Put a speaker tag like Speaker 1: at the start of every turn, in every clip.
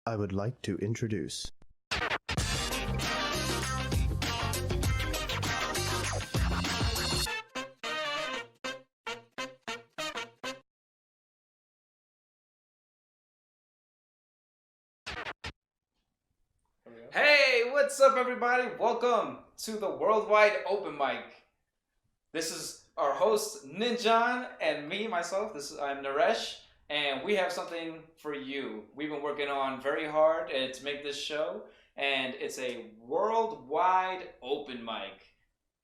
Speaker 1: I would like to introduce.
Speaker 2: Hey, what's up, everybody? Welcome to the Worldwide Open Mic. This is our host, Ninjan, and me, myself. I'm Naresh, and we have something for you. We've been working on very hard to make this show, and it's a worldwide open mic.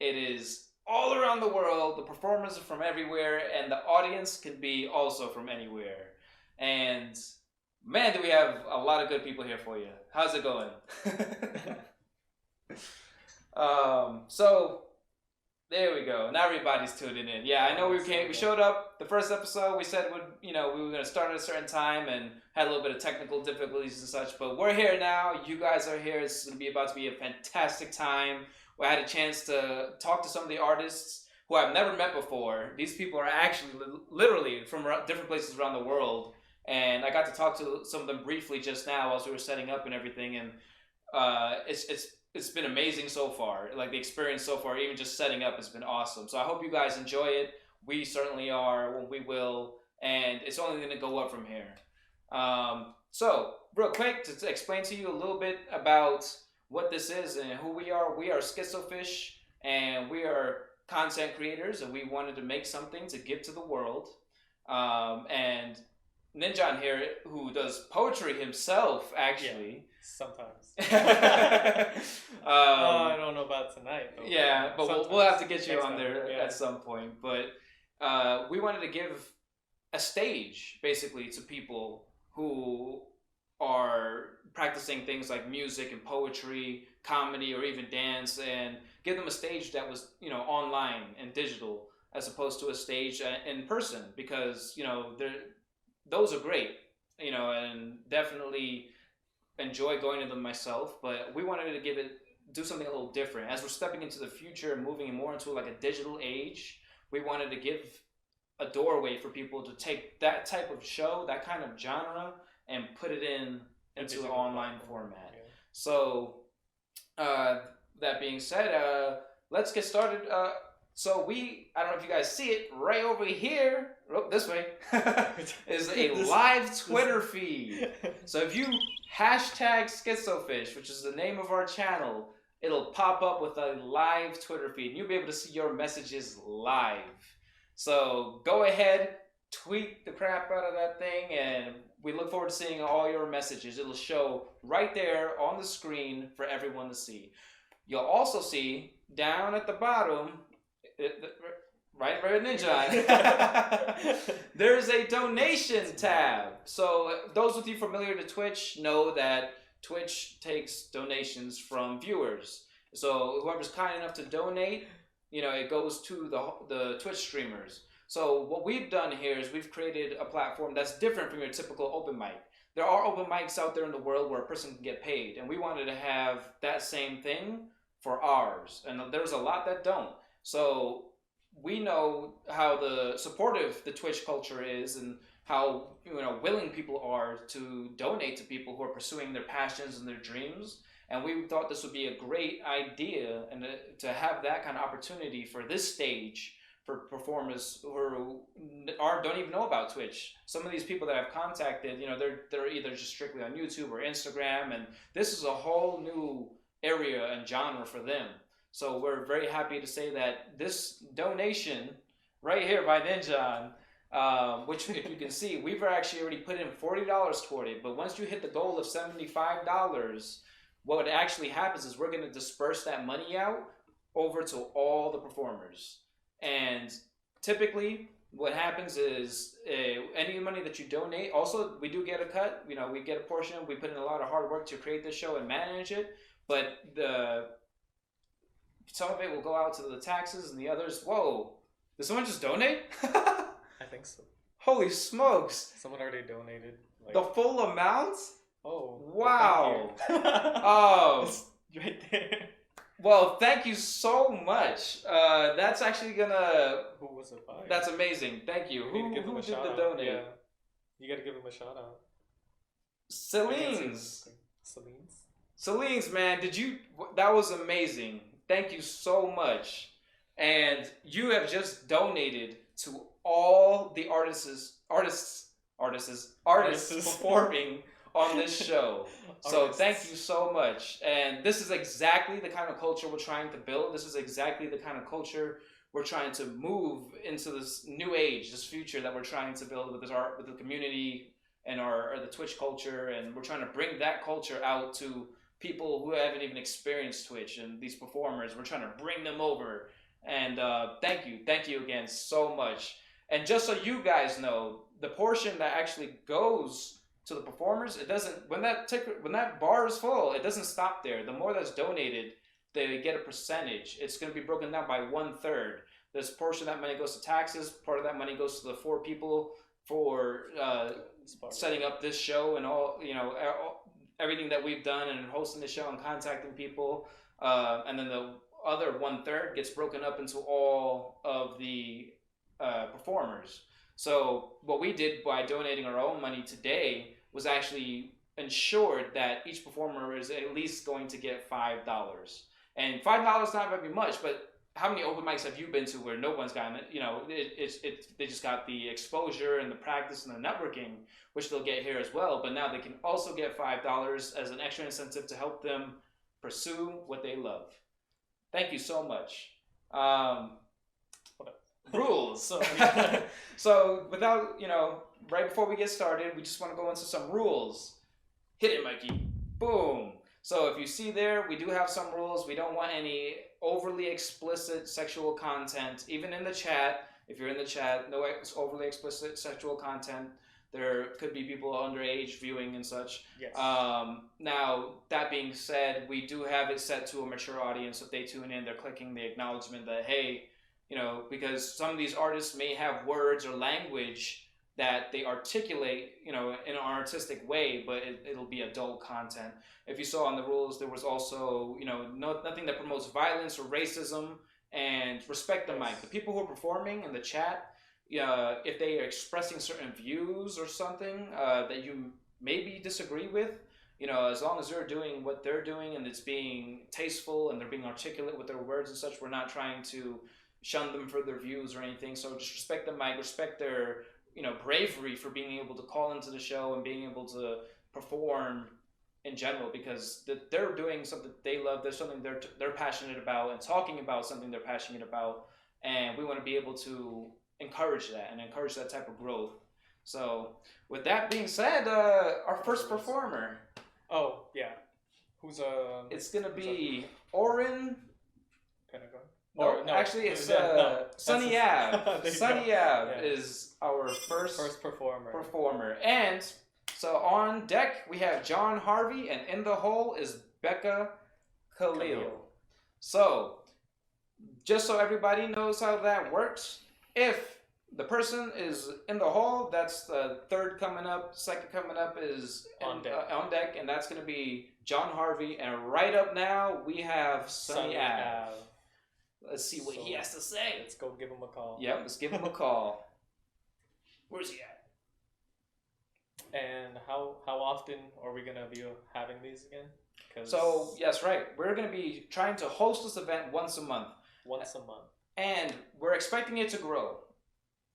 Speaker 2: It is all around the world. The performers are from everywhere, and the audience can be also from anywhere. And man, do we have a lot of good people here for you. How's it going? So there we go. Now everybody's tuning in. Yeah, I know we showed up the first episode. We said we were gonna start at a certain time and had a little bit of technical difficulties and such, but we're here now. You guys are here. It's gonna be about to be a fantastic time. We had a chance to talk to some of the artists who I've never met before. These people are actually literally from different places around the world. And I got to talk to some of them briefly just now as we were setting up and everything, and it's been amazing so far. Like the experience so far, even just setting up has been awesome. So I hope you guys enjoy it. We certainly are. We will, and it's only going to go up from here. So real quick to explain to you a little bit about what this is and who we are. We are SKITZOpHISH, and we are content creators, and we wanted to make something to give to the world. And Ninjan here, who does poetry himself, actually.
Speaker 3: Yeah, sometimes. I don't know about tonight. Though,
Speaker 2: yeah, but we'll have to get you on there at some point. But we wanted to give a stage, basically, to people who are practicing things like music and poetry, comedy, or even dance, and give them a stage that was, online and digital, as opposed to a stage in person, because, those are great, and definitely enjoy going to them myself. But we wanted to do something a little different. As we're stepping into the future and moving more into like a digital age, we wanted to give a doorway for people to take that type of show, that kind of genre, and put it into an online format. Yeah. So, that being said, let's get started. So I don't know if you guys see it, right over here, this way, is a live Twitter feed. So if you hashtag SKITZOpHISH, which is the name of our channel, it'll pop up with a live Twitter feed. And you'll be able to see your messages live. So go ahead, tweet the crap out of that thing, and we look forward to seeing all your messages. It'll show right there on the screen for everyone to see. You'll also see down at the bottom, right, Ninja. There's a donation tab. So those with you familiar to Twitch know that Twitch takes donations from viewers. So whoever's kind enough to donate, it goes to the Twitch streamers. So what we've done here is we've created a platform that's different from your typical open mic. There are open mics out there in the world where a person can get paid, and we wanted to have that same thing for ours. And there's a lot that don't. So we know how supportive the Twitch culture is, and how willing people are to donate to people who are pursuing their passions and their dreams. And we thought this would be a great idea, and to have that kind of opportunity for this stage for performers who don't even know about Twitch. Some of these people that I've contacted, they're either just strictly on YouTube or Instagram, and this is a whole new area and genre for them. So we're very happy to say that this donation right here by Ninjan, which if you can see, we've actually already put in $40 toward it. But once you hit the goal of $75, what actually happens is we're going to disperse that money out over to all the performers. And typically what happens is any money that you donate, also we do get a cut. We get a portion. We put in a lot of hard work to create this show and manage it. But some of it will go out to the taxes, and the others, whoa, did someone just donate?
Speaker 3: I think so.
Speaker 2: Holy smokes.
Speaker 3: Someone already donated.
Speaker 2: The full amount?
Speaker 3: Oh.
Speaker 2: Wow.
Speaker 3: Well,
Speaker 2: Oh.
Speaker 3: it's right there.
Speaker 2: Well, thank you so much. That's actually gonna...
Speaker 3: Who was it by?
Speaker 2: That's amazing. Thank you. Who did the donate?
Speaker 3: Yeah. You gotta give him a shout out.
Speaker 2: Celine's, man, that was amazing. Thank you so much. And you have just donated to all the artists performing on this show. So thank you so much. And this is exactly the kind of culture we're trying to build. This is exactly the kind of culture we're trying to move into this new age, this future that we're trying to build with this art, with the community and the Twitch culture. And we're trying to bring that culture out to people who haven't even experienced Twitch, and these performers. We're trying to bring them over. And thank you again so much. And just so you guys know, the portion that actually goes to the performers, it doesn't, when that bar is full, it doesn't stop there. The more that's donated, they get a percentage. It's going to be broken down by 1/3. This portion of that money goes to taxes. Part of that money goes to the 4 people for setting up this show and all, everything that we've done and hosting the show and contacting people. And then the other 1/3 gets broken up into all of the performers. So what we did by donating our own money today was actually ensured that each performer is at least going to get $5. And $5 not very much, but how many open mics have you been to where no one's gotten it? They just got the exposure and the practice and the networking, which they'll get here as well. But now they can also get $5 as an extra incentive to help them pursue what they love. Thank you so much. Rules. So without, right before we get started, we just want to go into some rules. Hit it, Mikey. Boom. So if you see there, we do have some rules. We don't want any overly explicit sexual content, even in the chat. If you're in the chat, no overly explicit sexual content. There could be people underage viewing and such.
Speaker 3: Yes.
Speaker 2: Now, that being said, we do have it set to a mature audience. If they tune in, they're clicking the acknowledgement that, hey, because some of these artists may have words or language that they articulate, in an artistic way, but it'll be adult content. If you saw on the rules, there was also, nothing that promotes violence or racism, and respect the mic. The people who are performing in the chat, if they are expressing certain views or something that you maybe disagree with, as long as they're doing what they're doing and it's being tasteful and they're being articulate with their words and such, we're not trying to shun them for their views or anything. So just respect the mic, respect their bravery for being able to call into the show and being able to perform in general, because they're doing something they love. There's something they're passionate about, and talking about something they're passionate about, and we want to be able to encourage that and encourage that type of growth. So with that being said, our first performer.
Speaker 3: Oh yeah, who's
Speaker 2: It's gonna be Oren.
Speaker 3: Pentagon.
Speaker 2: No, actually, it's Sonny Ave. Sonny Ave is our first performer. And so on deck, we have Jon Harvey, and in the hole is Becca Khalil. So, just so everybody knows how that works, if the person is in the hole, that's the third coming up. Second coming up is on deck, and that's going to be Jon Harvey. And right up now, we have Sonny Ave. Let's see what he has to say.
Speaker 3: Let's go give him a call.
Speaker 2: Yep, let's give him a call. Where's he at?
Speaker 3: And how often are we going to be having these again?
Speaker 2: So, yes, right. We're going to be trying to host this event once a month.
Speaker 3: Once a month.
Speaker 2: And we're expecting it to grow.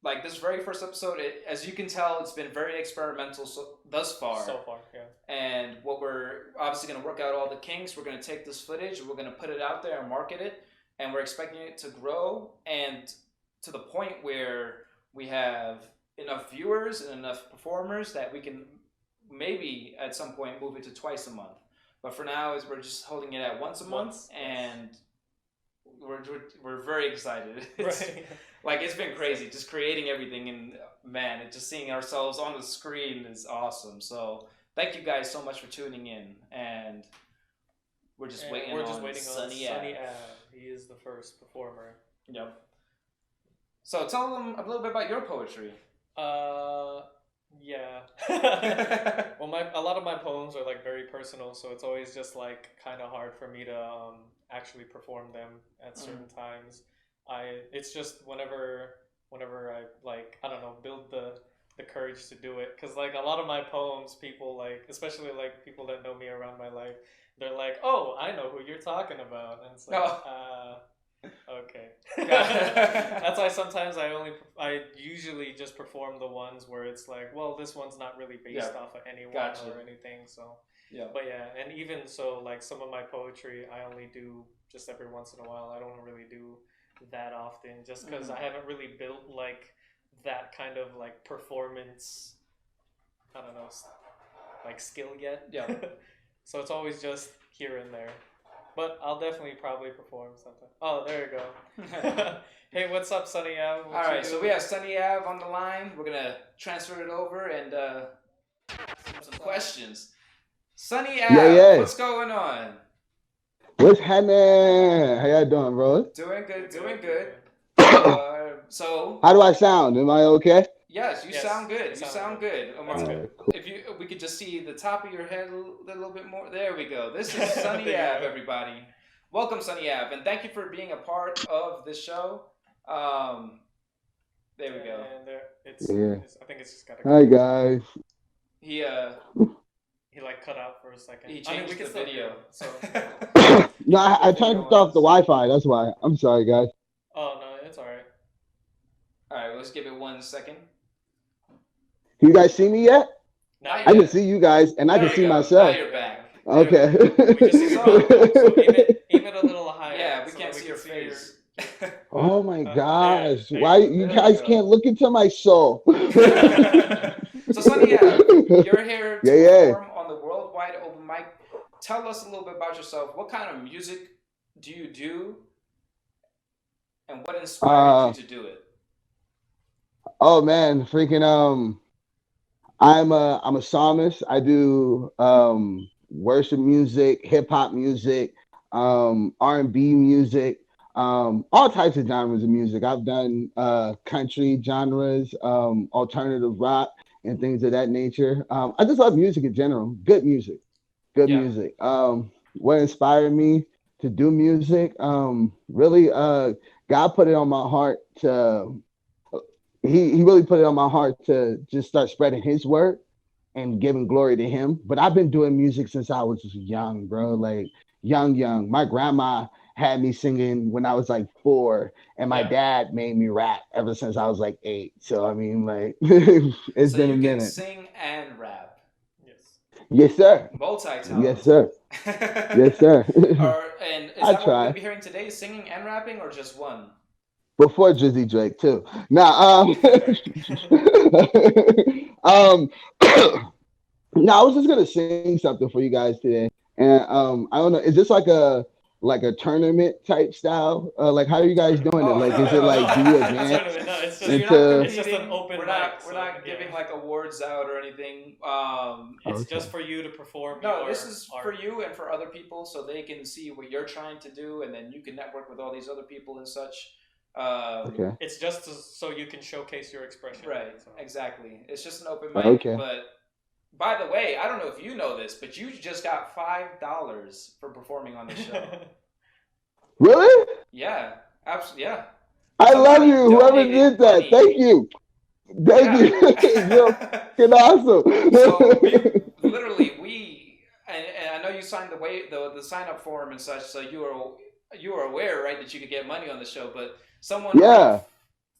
Speaker 2: Like this very first episode, as you can tell, it's been very experimental thus far.
Speaker 3: So far, yeah.
Speaker 2: And what we're obviously going to work out all the kinks. We're going to take this footage, we're going to put it out there and market it. And we're expecting it to grow, and to the point where we have enough viewers and enough performers that we can maybe at some point move it to twice a month. But for now, we're just holding it at once a month, and we're very excited.
Speaker 3: Right.
Speaker 2: Like, it's been crazy just creating everything, and man, just seeing ourselves on the screen is awesome. So thank you guys so much for tuning in, and we're just waiting on Sonny Ave.
Speaker 3: He is the first performer.
Speaker 2: Yep. So tell them a little bit about your poetry.
Speaker 3: Yeah. Well, a lot of my poems are like very personal, so it's always just like kind of hard for me to actually perform them at certain times. It's just whenever I like, I don't know, build the the courage to do it. Because like a lot of my poems, people like, especially like people that know me around my life, they're like, "Oh, I know who you're talking about," and it's like, okay. That's why sometimes I usually just perform the ones where it's like, well, this one's not really based off of anyone or anything. So yeah, but yeah, and even so, like some of my poetry, I only do just every once in a while. I don't really do that often, just because I haven't really built like that kind of like performance. I don't know, like skill yet. Yeah. So it's always just here and there. But I'll definitely probably perform something. Oh, there you go. Hey, what's up, Sonny Ave?
Speaker 2: All right, so we have Sonny Ave on the line. We're going to transfer it over and some questions. Sonny Ave, what's going on?
Speaker 4: What's happening? How y'all doing, bro?
Speaker 2: Doing good, doing good. So
Speaker 4: how do I sound? Am I okay?
Speaker 2: Yes, you sound good. You sound good.
Speaker 4: Cool.
Speaker 2: If we could just see the top of your head a little bit more. There we go. This is Sonny Ave, everybody. Welcome, Sonny Ave, and thank you for being a part of this show. There we go.
Speaker 3: And I think it's just got to go.
Speaker 4: Hi, guys.
Speaker 2: He
Speaker 3: like cut out for a second.
Speaker 2: He changed the video. So
Speaker 4: no, I turned off the Wi-Fi. That's why. I'm sorry, guys.
Speaker 3: Oh no, it's all right.
Speaker 2: All right, let's give it 1 second.
Speaker 4: Can you guys see me yet?
Speaker 2: Not
Speaker 4: I can see you guys, and I can see myself.
Speaker 2: Now you're back.
Speaker 4: Okay.
Speaker 3: So even a little higher.
Speaker 2: Yeah, we can't see your face.
Speaker 4: Oh my gosh! Why you guys can't look into my soul?
Speaker 2: So Sonny, you're here to perform on the Worldwide Open Mic. Tell us a little bit about yourself. What kind of music do you do, and what inspired you to do it?
Speaker 4: Oh man, freaking I'm a psalmist. I do worship music, hip hop music, R&B music, all types of genres of music. I've done country genres, alternative rock, and things of that nature. I just love music in general. Good music. Music. What inspired me to do music? Really, God put it on my heart to. He really put it on my heart to just start spreading his word and giving glory to him. But I've been doing music since I was young, bro. Like young. My grandma had me singing when I was like 4, and my dad made me rap ever since I was like 8. So I mean, like it's been a minute.
Speaker 2: So you can sing and rap.
Speaker 4: Yes, sir.
Speaker 2: Multi-talented.
Speaker 4: Yes, sir. Yes, sir.
Speaker 2: And is that what we're going to be hearing today? Singing and rapping, or just one?
Speaker 4: Before Drizzy Drake too. Now, no, I was just gonna sing something for you guys today, and I don't know, is this like a tournament type style? Like, how are you guys doing it? Like, is it like do you advance?
Speaker 3: It's just an open
Speaker 2: mic. We're not giving like awards out or anything.
Speaker 3: It's just for you to perform.
Speaker 2: No, this is for you and for other people, so they can see what you're trying to do, and then you can network with all these other people and such.
Speaker 3: It's just so you can showcase your expression.
Speaker 2: Right, so. Exactly. It's just an open mic. But by the way, I don't know if you know this, but you just got $5 for performing on the show.
Speaker 4: Really?
Speaker 2: Yeah, absolutely. Yeah.
Speaker 4: I love you. Whoever did that, money. Thank you. Thank you. You're fucking awesome.
Speaker 2: So we and I know you signed the sign up form and such, so you were aware, right, that you could get money on the show, but someone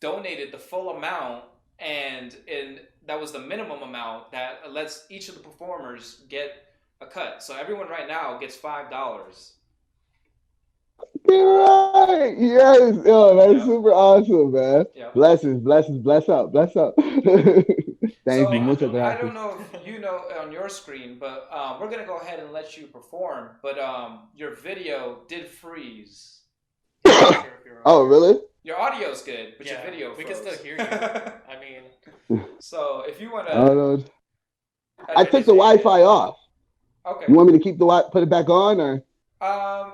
Speaker 2: donated the full amount, and that was the minimum amount that lets each of the performers get a cut. So everyone right now gets $5.
Speaker 4: Right. Yes. Oh, that's super awesome, man. Yep. Blessings, bless up. Thank you.
Speaker 2: I don't know if you know on your screen, but we're gonna go ahead and let you perform. But your video did freeze.
Speaker 4: Oh, really?
Speaker 2: Your audio's good, but your video froze.
Speaker 3: We can still hear you. I mean,
Speaker 2: so if you wanna,
Speaker 4: I took the Wi-Fi off.
Speaker 2: Okay.
Speaker 4: You want me to keep put it back on, or?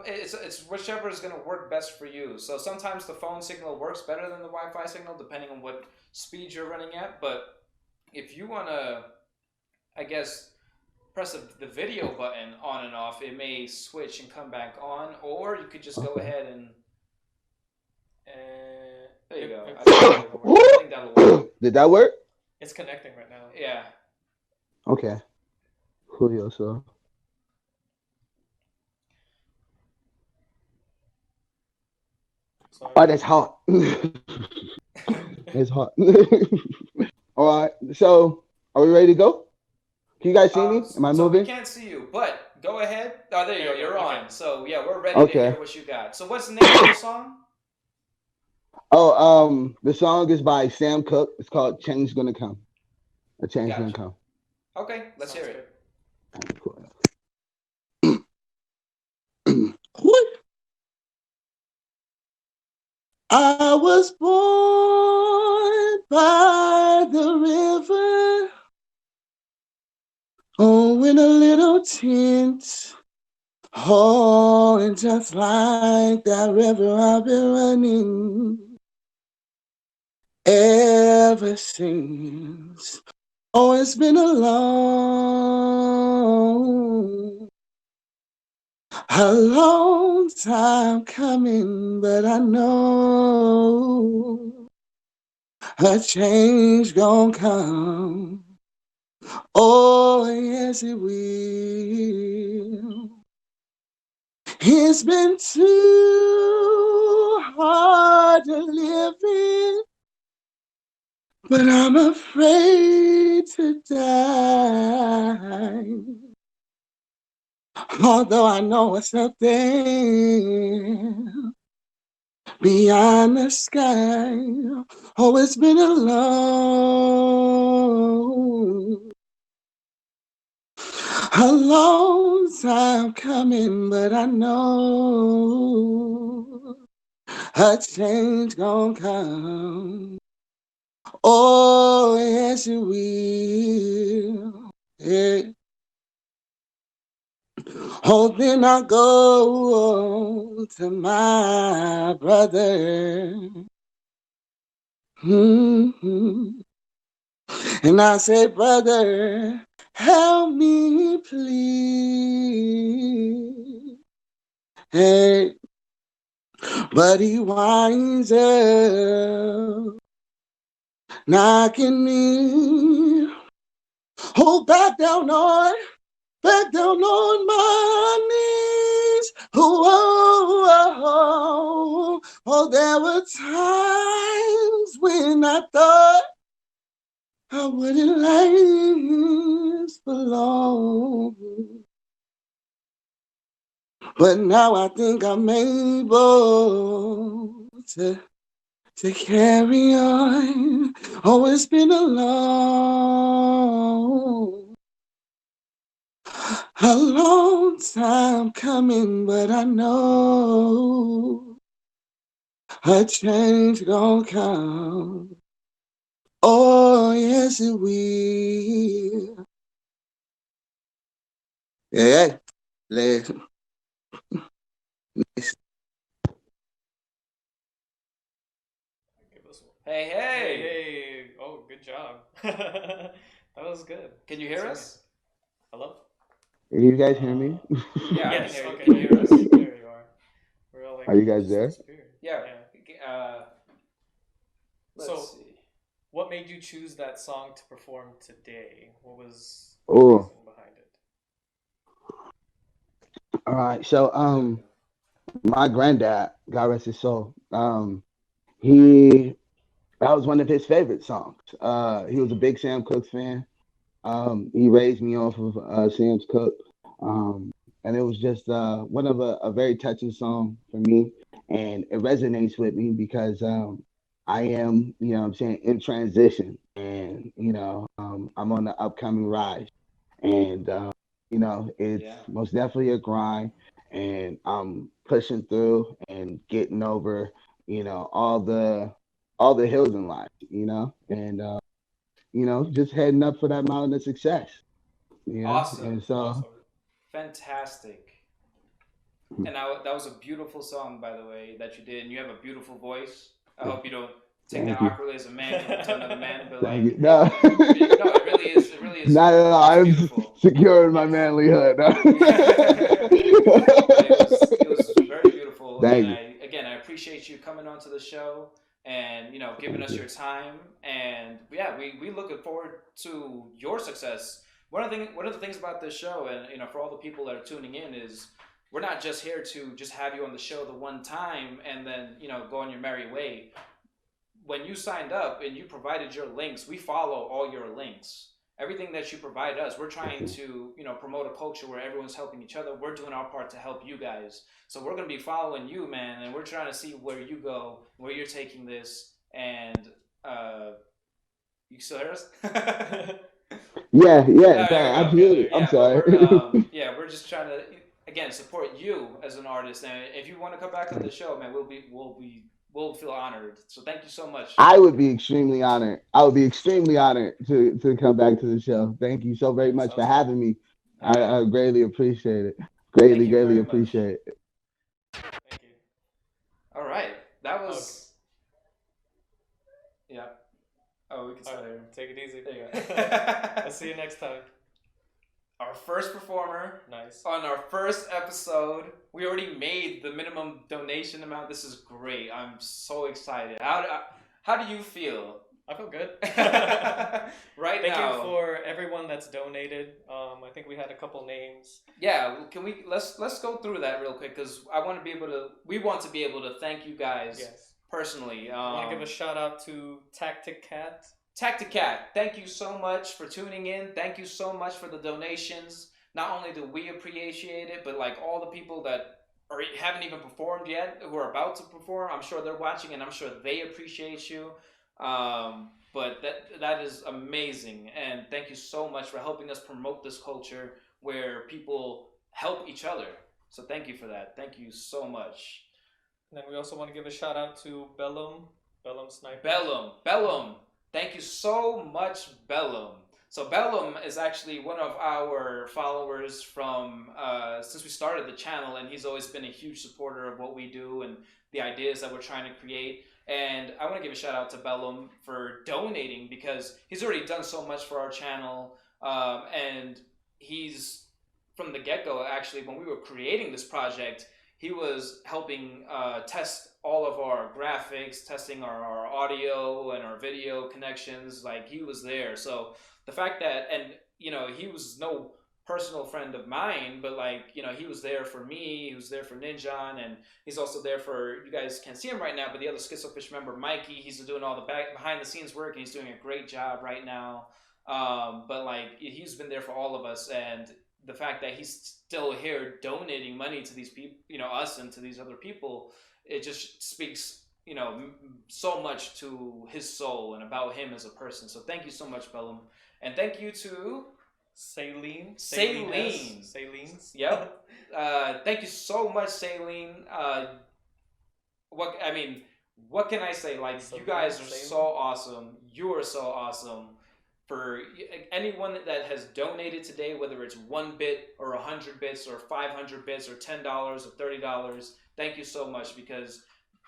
Speaker 2: It's whichever is going to work best for you. So sometimes the phone signal works better than the Wi-Fi signal, depending on what speed you're running at. But if you want to, I guess, press the video button on and off, it may switch and come back on. Or you could just go ahead and... there you go. I think that'll work.
Speaker 4: Did that work?
Speaker 3: It's connecting right now.
Speaker 2: Yeah.
Speaker 4: Okay. Julio, so.
Speaker 3: Sorry.
Speaker 4: Oh, that's hot. It's hot. All right. So, are we ready to go? Can you guys see me? Am I
Speaker 2: So we
Speaker 4: moving?
Speaker 2: can't see you, but go ahead. Oh, there you go. You're on. So yeah, we're ready to
Speaker 4: Okay.
Speaker 2: hear what you got. So what's the name of your song?
Speaker 4: Oh, the song is by Sam Cooke. It's called "Change Gonna Come." A change gonna come.
Speaker 2: Okay, let's hear it.
Speaker 4: I was born by the river, oh, in a little tent. Oh, and just like that river, I've been running ever since. Oh, it's been a long time coming, but I know a change gonna come. Oh, yes, it will. It's been too hard to live in, but I'm afraid to die. Although I know what's up there beyond the sky. Oh, it's been a long time coming, but I know a change gonna come. Oh, yes, it will. Yeah. Oh, then I go to my brother. Mm-hmm. And I say, brother, help me, please. Hey, but he winds up knocking me. Oh, back down on my knees. Oh, there were times when I thought I wouldn't last for long. But now I think I'm able to carry on. Oh, it's been a long time coming, but I know a change gonna come. Oh, yes, it will. Yeah, let's.
Speaker 2: Hey.
Speaker 3: Oh, good job. That was good.
Speaker 2: Can you hear us?
Speaker 3: Hello?
Speaker 4: Can you guys hear me?
Speaker 2: Yeah, I
Speaker 3: Yes,
Speaker 2: can hear you.
Speaker 3: okay,
Speaker 2: Can you hear us?
Speaker 3: there you are. We're all like,
Speaker 4: Are you guys
Speaker 3: just
Speaker 4: there?
Speaker 3: disappeared.
Speaker 2: Yeah.
Speaker 3: So,
Speaker 2: Let's see.
Speaker 3: what made you choose that song to perform today? What was the
Speaker 4: Oh,
Speaker 3: reason behind it?
Speaker 4: all right. So, my granddad, God rest his soul, he that was one of his favorite songs. He was a big Sam Cooke fan. He raised me off of Sam's Cooke. And it was just one of a very touching song for me. And it resonates with me because I am, you know what I'm saying, in transition. And, I'm on the upcoming rise. And, it's most definitely a grind. And I'm pushing through and getting over, all the hills in life, and just heading up for that mountain of success.
Speaker 2: Awesome.
Speaker 4: And so
Speaker 2: Fantastic. And that was a beautiful song, by the way, that you did. And you have a beautiful voice. I hope you don't take that awkwardly as a man giving to another man, but like,
Speaker 4: no,
Speaker 2: it really is. It really is.
Speaker 4: Not at all. I'm
Speaker 2: beautiful.
Speaker 4: securing my manlyhood.
Speaker 2: It was very beautiful.
Speaker 4: Thank
Speaker 2: and
Speaker 4: you.
Speaker 2: I appreciate you coming onto the show. and giving us your time. And yeah, we looking forward to your success. One of the things about this show, and for all the people that are tuning in, is we're not just here to just have you on the show the one time and then go on your merry way. When you signed up and you provided your links, we follow all your links. Everything that you provide us, we're trying to promote a culture where everyone's helping each other. We're doing our part to help you guys. So we're going to be following you, man, and we're trying to see where you go, where you're taking this. And you still hear us?
Speaker 4: Yeah,
Speaker 2: There
Speaker 4: sorry,
Speaker 2: we go.
Speaker 4: absolutely.
Speaker 2: Yeah,
Speaker 4: I'm sorry.
Speaker 2: we're just trying to again support you as an artist. And if you want to come back on the show, man, we'll feel honored. So thank you so much.
Speaker 4: I would be extremely honored. I would be extremely honored to come back to the show. Thank you so very much for having me. I greatly appreciate it. Greatly appreciate it.
Speaker 3: Thank you.
Speaker 2: All right, that was yeah. Oh, we can start here.
Speaker 3: Take it easy.
Speaker 2: There you go.
Speaker 3: I'll see you next time.
Speaker 2: Our first performer.
Speaker 3: Nice.
Speaker 2: On our first episode. We already made the minimum donation amount. This is great. I'm so excited. How do you feel?
Speaker 3: I feel good.
Speaker 2: Thank
Speaker 3: you for everyone that's donated. I think we had a couple names.
Speaker 2: Yeah, let's go through that real quick, because we want to be able to thank you guys.
Speaker 3: Yes.
Speaker 2: Personally,
Speaker 3: I want to give a shout out to Tactic Cat.
Speaker 2: Thank you so much for tuning in. Thank you so much for the donations. Not only do we appreciate it, but like all the people that haven't even performed yet, who are about to perform, I'm sure they're watching, and I'm sure they appreciate you. But that is amazing, and thank you so much for helping us promote this culture where people help each other. So thank you for that. Thank you so much.
Speaker 3: And then we also want to give a shout out to Bellum Sniper.
Speaker 2: Bellum. Thank you so much, Bellum. So Bellum is actually one of our followers from since we started the channel, and he's always been a huge supporter of what we do and the ideas that we're trying to create. And I want to give a shout out to Bellum for donating, because he's already done so much for our channel, and he's from the get-go, actually, when we were creating this project, he was helping test all of our graphics, testing our audio and our video connections. Like, he was there. So the fact that, and he was no personal friend of mine, but like, he was there for me, he was there for Ninjan, and he's also there for, you guys can't see him right now, but the other SKITZOpHISH member, Mikey, he's doing all the behind the scenes work, and he's doing a great job right now. But like, he's been there for all of us, and the fact that he's still here donating money to these people, us and to these other people, it just speaks, so much to his soul and about him as a person. So thank you so much, Bellum. And thank you to
Speaker 3: Saline.
Speaker 2: Yep. Thank you so much, Saline. What can I say? Like, you guys are so awesome. You are so awesome. For anyone that has donated today, whether it's 1 bit or 100 bits or 500 bits or $10 or $30, thank you so much, because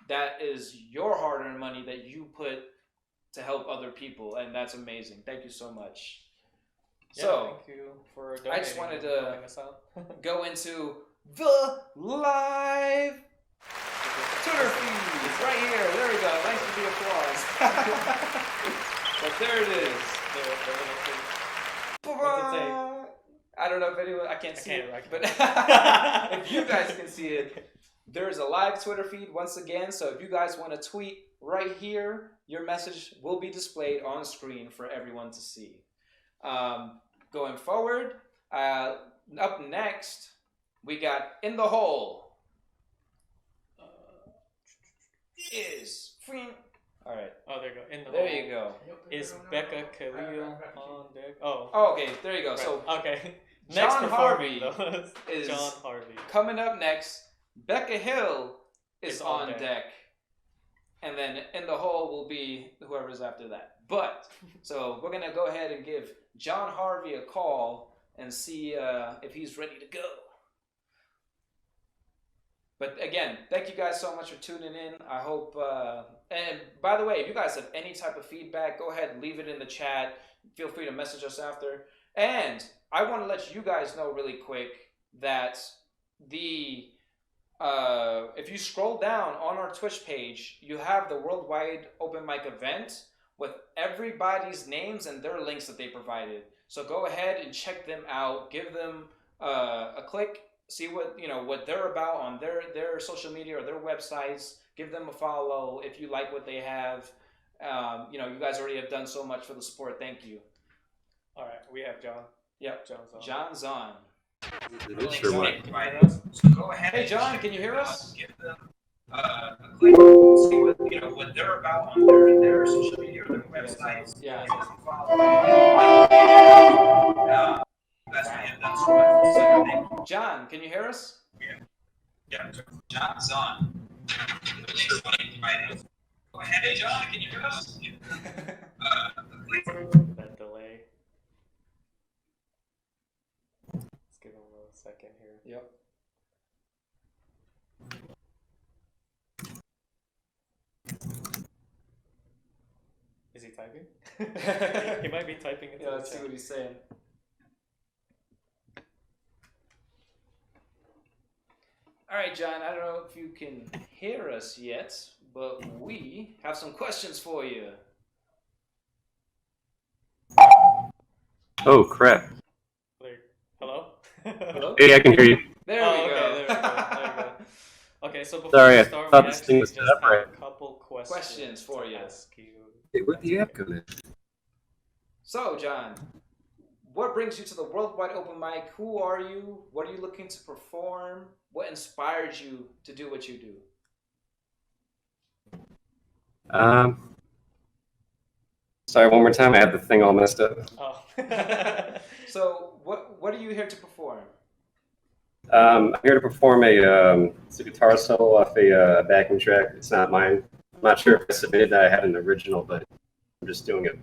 Speaker 2: that is your hard-earned money that you put to help other people, and that's amazing. Thank you so much.
Speaker 3: Yeah,
Speaker 2: so,
Speaker 3: thank you for donating.
Speaker 2: I just wanted to go into the live Twitter feed. It's right here. There we go. Thanks for the applause. But there it is. I don't know if anyone, I can't see it, but if you guys can see it, there's a live Twitter feed once again. So if you guys want to tweet right here, your message will be displayed on screen for everyone to see. Going forward, up next, we got In the Hole. Is free. All right.
Speaker 3: Oh, there you go. In the
Speaker 2: There
Speaker 3: hole.
Speaker 2: you go.
Speaker 3: Is Becca Khalil on deck? Oh.
Speaker 2: Okay, there you go. Right. So
Speaker 3: okay.
Speaker 2: Next Jon Harvey is
Speaker 3: Jon Harvey.
Speaker 2: Coming up next. Becca Hill is on deck. And then In the Hole will be whoever's after that. But, so we're going to go ahead and give Jon Harvey a call and see if he's ready to go. But again, thank you guys so much for tuning in. I hope, and by the way, if you guys have any type of feedback, go ahead and leave it in the chat. Feel free to message us after. And I want to let you guys know really quick that the if you scroll down on our Twitch page, you have the Worldwide Open Mic event with everybody's names and their links that they provided. So go ahead and check them out. Give them a click. See what they're about on their social media or their websites. Give them a follow if you like what they have. You guys already have done so much for the sport. Thank you.
Speaker 3: All right, we have John.
Speaker 2: Yep,
Speaker 3: John's on.
Speaker 2: John's on.
Speaker 3: So
Speaker 2: go ahead. Hey, John, can you hear us? Give them a click. See what they're about on their social media or their websites. Yeah. John, can you hear us? Yeah. John's on. Go ahead, hey, John, can you hear us?
Speaker 3: That delay. Let's give him a second here.
Speaker 2: Yep.
Speaker 3: Is he typing? He might be typing into
Speaker 2: let's see what he's saying. All right, John, I don't know if you can hear us yet, but we have some questions for you.
Speaker 5: Oh, crap.
Speaker 3: Hello?
Speaker 2: Hello?
Speaker 5: Hey, I can hear you.
Speaker 2: There we go.
Speaker 3: There we go. Okay, so before
Speaker 5: Sorry,
Speaker 3: we start,
Speaker 5: I thought
Speaker 3: we
Speaker 5: this
Speaker 3: actually
Speaker 5: thing was
Speaker 3: just
Speaker 5: set up
Speaker 3: have
Speaker 5: right.
Speaker 3: a couple
Speaker 2: Questions for you.
Speaker 3: Ask you.
Speaker 5: Hey, where'd the app come in?
Speaker 2: So, John, what brings you to the Worldwide Open Mic? Who are you? What are you looking to perform? What inspired you to do what you do?
Speaker 5: Sorry, one more time. I had the thing all messed up.
Speaker 3: Oh.
Speaker 2: So, what are you here to perform?
Speaker 5: I'm here to perform it's a guitar solo off a backing track. It's not mine. I'm not sure if I submitted that. I had an original, but I'm just doing it.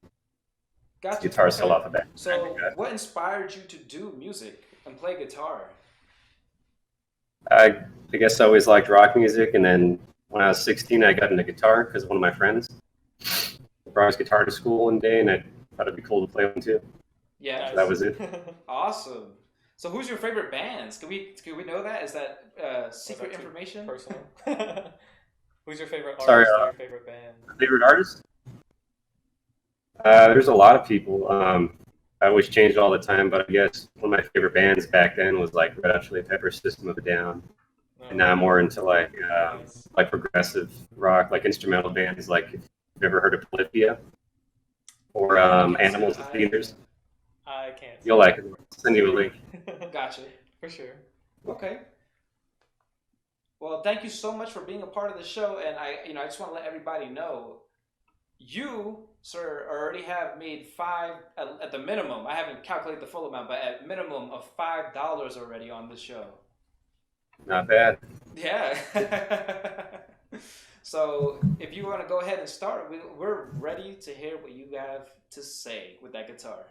Speaker 2: Gotcha.
Speaker 5: Guitar solo off a backing track.
Speaker 2: So, what inspired you to do music and play guitar?
Speaker 5: I guess I always liked rock music, and then when I was 16, I got into guitar because one of my friends brought his guitar to school one day, and I thought it'd be cool to play one too.
Speaker 2: Yeah,
Speaker 5: so that was it.
Speaker 2: Awesome. So, who's your favorite bands? Can we know that? Is that secret information?
Speaker 3: Personal. Who's your favorite artist?
Speaker 5: Sorry,
Speaker 3: or your favorite band?
Speaker 5: Favorite artist? There's a lot of people. I always changed all the time, but I guess one of my favorite bands back then was like Red Hot Chili Peppers, System of a Down, and now I'm more into like progressive rock, like instrumental bands. Like, if you've ever heard of Polyphia or Animals as Leaders,
Speaker 3: I can't.
Speaker 5: you'll like it. I'll send you a link.
Speaker 2: Gotcha.
Speaker 3: For sure.
Speaker 2: Okay. Well, thank you so much for being a part of the show, and I just want to let everybody know, you, sir, already have made at the minimum. I haven't calculated the full amount, but at minimum of $5 already on this show.
Speaker 5: Not bad.
Speaker 2: Yeah. So if you want to go ahead and start, we're ready to hear what you have to say with that guitar.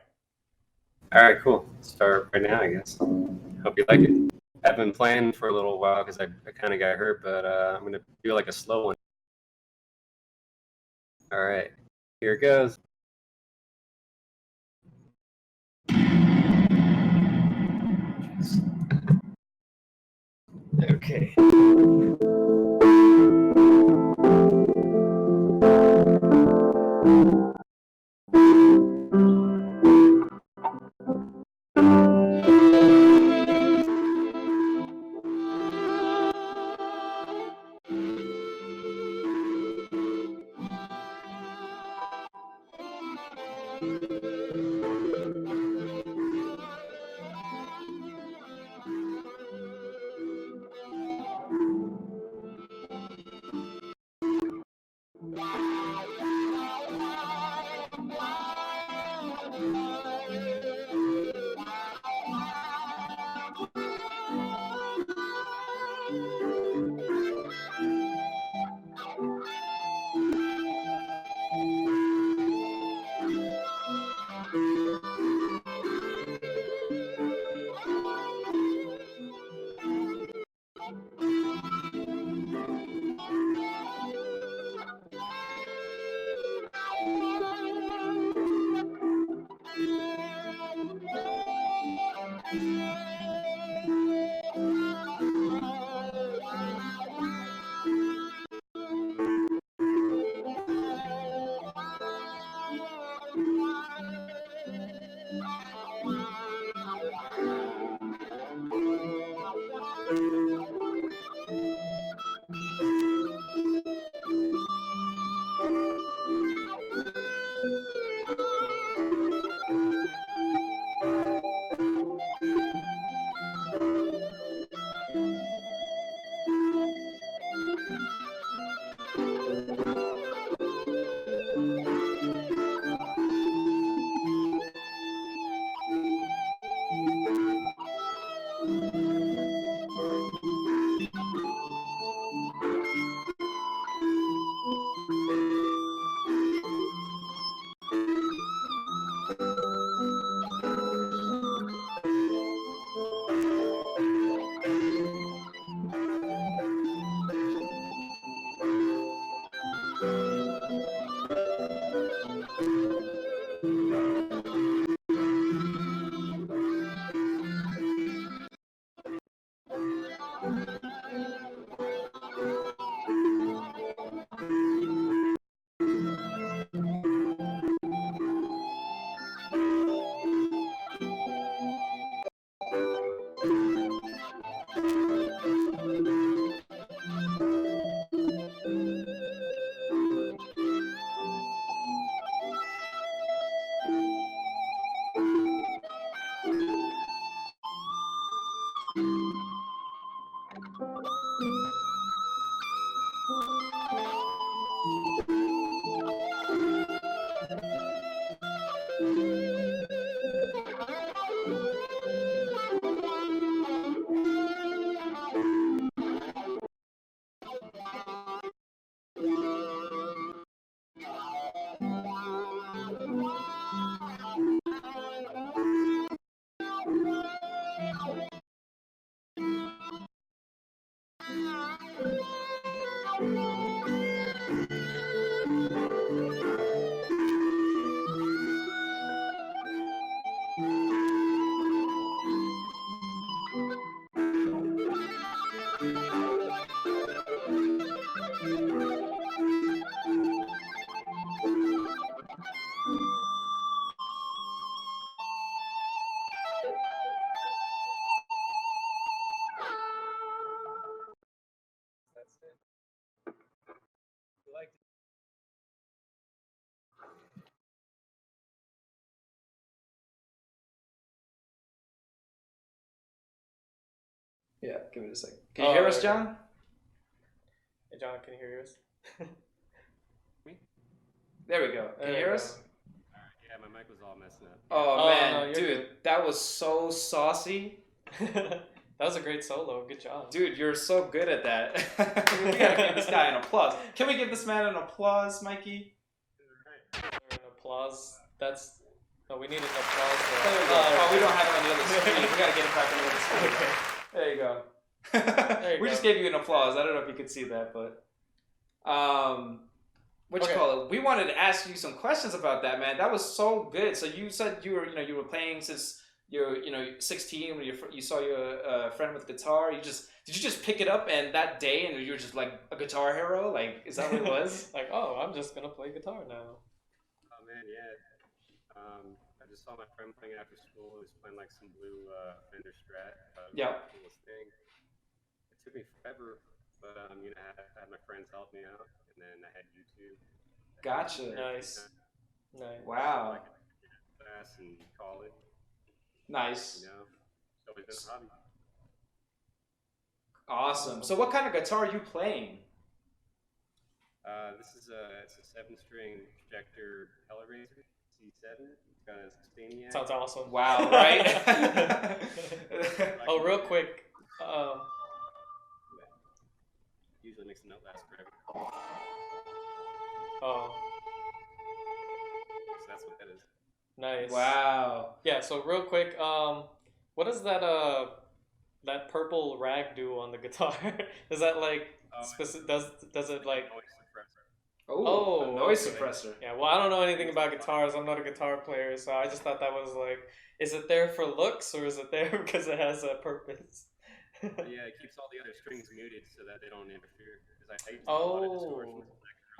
Speaker 5: All right, cool. Start right now, I guess. Hope you like it. I've been playing for a little while because I kind of got hurt, but I'm going to do like a slow one. All right, here it goes. Okay.
Speaker 2: Yeah, give it a second. Can you hear us, John?
Speaker 3: Hey, John, can you hear us?
Speaker 2: There we go. Can you hear us?
Speaker 5: Yeah, my mic was all messing up.
Speaker 2: Oh, man,
Speaker 3: no,
Speaker 2: dude,
Speaker 3: good.
Speaker 2: that was so saucy.
Speaker 3: That was a great solo. Good job.
Speaker 2: Dude, you're so good at that. We gotta give this guy an applause. Can we give this man an applause, Mikey?
Speaker 3: An applause. No, we need an applause.
Speaker 2: There we go. Oh, we don't have it on the other screen. We gotta get it back on the other screen.
Speaker 3: Okay.
Speaker 2: There you go.
Speaker 3: There you
Speaker 2: We
Speaker 3: go.
Speaker 2: just gave you an applause. I don't know if you could see that, but what you call it? We wanted to ask you some questions about that, man. That was so good. So you said you were playing since you're 16 when you saw your friend with guitar. Did you just pick it up and that day and you were just like a guitar hero? Like, is that what it was?
Speaker 3: Like, oh, I'm just gonna play guitar now.
Speaker 5: Oh man, yeah. I just saw my friend playing after school. He was playing like some blue Fender Strat.
Speaker 2: Yeah.
Speaker 5: Coolest thing. It took me forever, but I had my friends help me out, and then I had YouTube.
Speaker 2: Gotcha.
Speaker 3: Nice.
Speaker 2: Wow.
Speaker 5: I could get a class and call it.
Speaker 2: Nice.
Speaker 5: It's always been a hobby.
Speaker 2: Awesome. So what kind of guitar are you playing?
Speaker 5: It's a 7-string projector Hellraiser C7. It's got a 16 yak.
Speaker 3: Sounds awesome.
Speaker 2: Wow, right?
Speaker 3: Oh, real quick.
Speaker 5: Usually makes the note last forever.
Speaker 3: Oh,
Speaker 5: So that's what that is.
Speaker 3: nice.
Speaker 2: Wow.
Speaker 3: Yeah. So real quick, what does that purple rag do on the guitar? Is that like specific? Does it like?
Speaker 5: Noise suppressor.
Speaker 2: Oh, a noise
Speaker 3: okay.
Speaker 2: suppressor.
Speaker 3: Yeah. Well, I don't know anything about guitars. I'm not a guitar player, so I just thought that was like, is it there for looks or is it there because it has a purpose?
Speaker 5: Yeah, it keeps all the other strings muted so that they don't interfere. Because I hate a lot of distortions.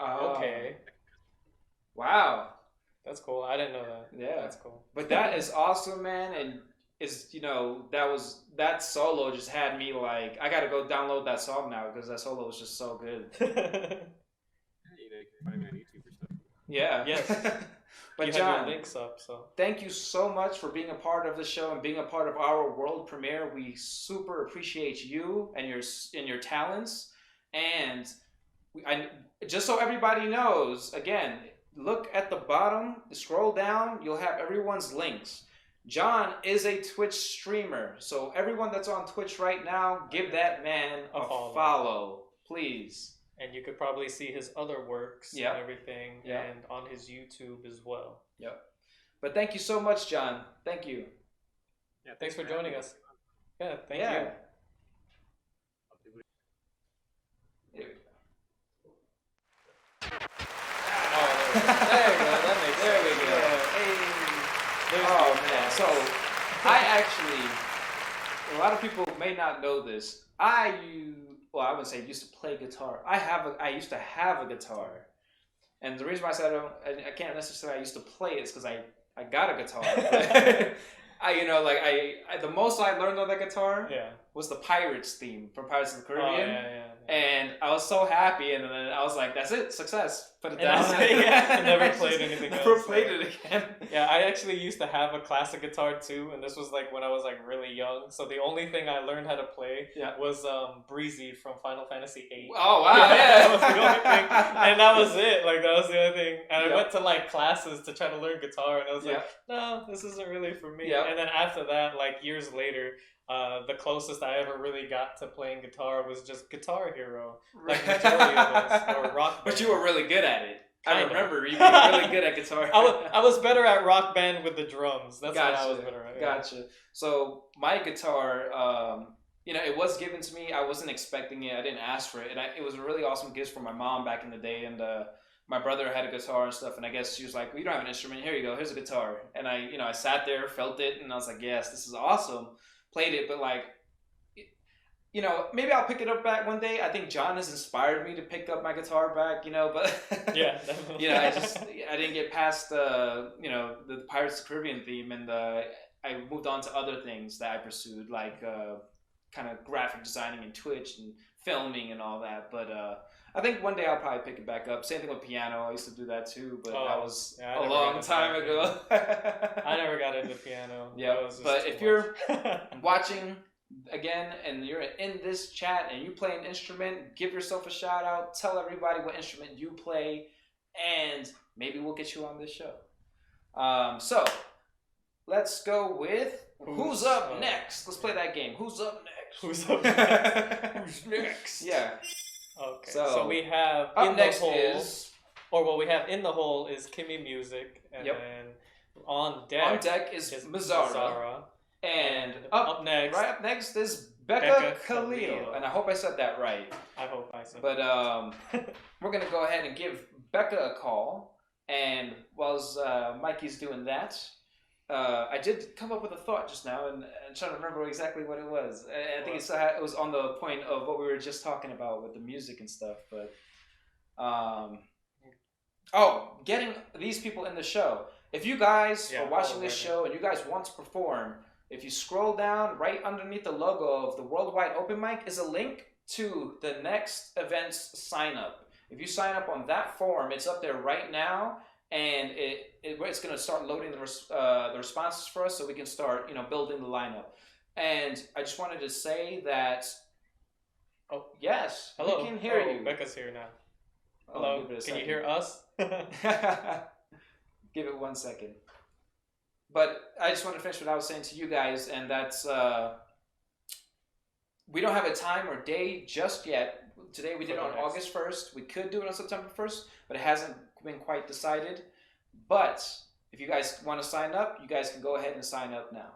Speaker 3: Okay.
Speaker 2: Wow.
Speaker 3: That's cool. I didn't know that.
Speaker 2: Yeah.
Speaker 3: That's cool.
Speaker 2: But that is awesome, man. And that solo just had me like, I gotta go download that song now because that solo was just so good.
Speaker 5: You can find me on YouTube or something.
Speaker 2: Yeah.
Speaker 3: Yes.
Speaker 2: But
Speaker 3: you
Speaker 2: John,
Speaker 3: have your links up, so
Speaker 2: thank you so much for being a part of the show and being a part of our world premiere. We super appreciate you and your talents. And just so everybody knows, again, look at the bottom, scroll down, you'll have everyone's links. John is a Twitch streamer, so everyone that's on Twitch right now, give that man a follow, please.
Speaker 3: And you could probably see his other works and everything, and on his YouTube as well.
Speaker 2: Yep. But thank you so much, John. Thank you.
Speaker 5: Yeah,
Speaker 3: Thanks for joining us. Yeah, thank you.
Speaker 2: There we go.
Speaker 3: Oh, there we go. That makes
Speaker 2: There
Speaker 3: sense.
Speaker 2: we go.
Speaker 3: Hey.
Speaker 2: Oh man, so I actually, a lot of people may not know this. I wouldn't say used to play guitar. I used to have a guitar, and the reason why I said I can't necessarily I used to play it is because I got a guitar. The most I learned on that guitar was the Pirates theme from Pirates of the Caribbean. And I was so happy, and then I was like, "That's it, success." Put it down.
Speaker 3: Never played anything else.
Speaker 2: Never played it again.
Speaker 3: Yeah, I actually used to have a classic guitar too, and this was like when I was like really young. So the only thing I learned how to play was Breezy from Final Fantasy VIII.
Speaker 2: Oh wow!
Speaker 3: That was the only thing, and that was it. Like that was the only thing. And I went to like classes to try to learn guitar, and I was like, "No, this isn't really for me." And then after that, like years later. The closest I ever really got to playing guitar was just Guitar Hero, like majority of us, or Rock Band.
Speaker 2: But you were really good at it. I
Speaker 3: Kinda.
Speaker 2: remember you were really good at Guitar.
Speaker 3: I was better at Rock Band with the drums. That's
Speaker 2: Gotcha.
Speaker 3: what I was better at.
Speaker 2: Gotcha. So my guitar, it was given to me. I wasn't expecting it. I didn't ask for it, and it was a really awesome gift from my mom back in the day. And my brother had a guitar and stuff, and I guess she was like, "Well, you don't have an instrument. Here you go. Here's a guitar." And I sat there, felt it, and I was like, "Yes, this is awesome." Played it, but maybe I'll pick it up back one day. I think John has inspired me to pick up my guitar back, but
Speaker 3: Yeah, definitely.
Speaker 2: I didn't get past the Pirates of the Caribbean theme, and I moved on to other things that I pursued, like kind of graphic designing and Twitch and filming and all that. But I think one day I'll probably pick it back up. Same thing with piano. I used to do that too, but that was a long time ago.
Speaker 3: I never got into piano.
Speaker 2: Yeah, but if you're watching again and you're in this chat and you play an instrument, give yourself a shout out, tell everybody what instrument you play, and maybe we'll get you on this show. So let's go with who's up next. Let's play that game. Who's up next?
Speaker 3: Who's up next? Who's next?
Speaker 2: Yeah.
Speaker 3: Okay.
Speaker 2: So
Speaker 3: we have
Speaker 2: up
Speaker 3: in
Speaker 2: next
Speaker 3: the hole,
Speaker 2: is,
Speaker 3: or what we have in the hole is KIIMII Music, and
Speaker 2: Yep.
Speaker 3: then on deck
Speaker 2: is Mazzara. And up next is Becca Khalil. And I hope I said that right.
Speaker 3: I hope I said.
Speaker 2: But we're gonna go ahead and give Becca a call. And whilst Mikey's doing that, I did come up with a thought just now, and I'm trying to remember exactly what it was. I think it was on the point of what we were just talking about with the music and stuff. But getting these people in the show. If you guys are watching this show and you guys want to perform, if you scroll down, right underneath the logo of the Worldwide Open Mic is a link to the next event's sign up. If you sign up on that form, it's up there right now, and it's going to start loading the responses for us, so we can start building the lineup. And I just wanted to say that. Oh yes,
Speaker 3: hello.
Speaker 2: We can hear you.
Speaker 3: Becca's here now. Hello. Can you hear us?
Speaker 2: Give it 1 second. But I just want to finish what I was saying to you guys, and that's we don't have a time or day just yet. Today we did it on August 1st. We could do it on September 1st, but it hasn't been quite decided. But if you guys want to sign up, you guys can go ahead and sign up now.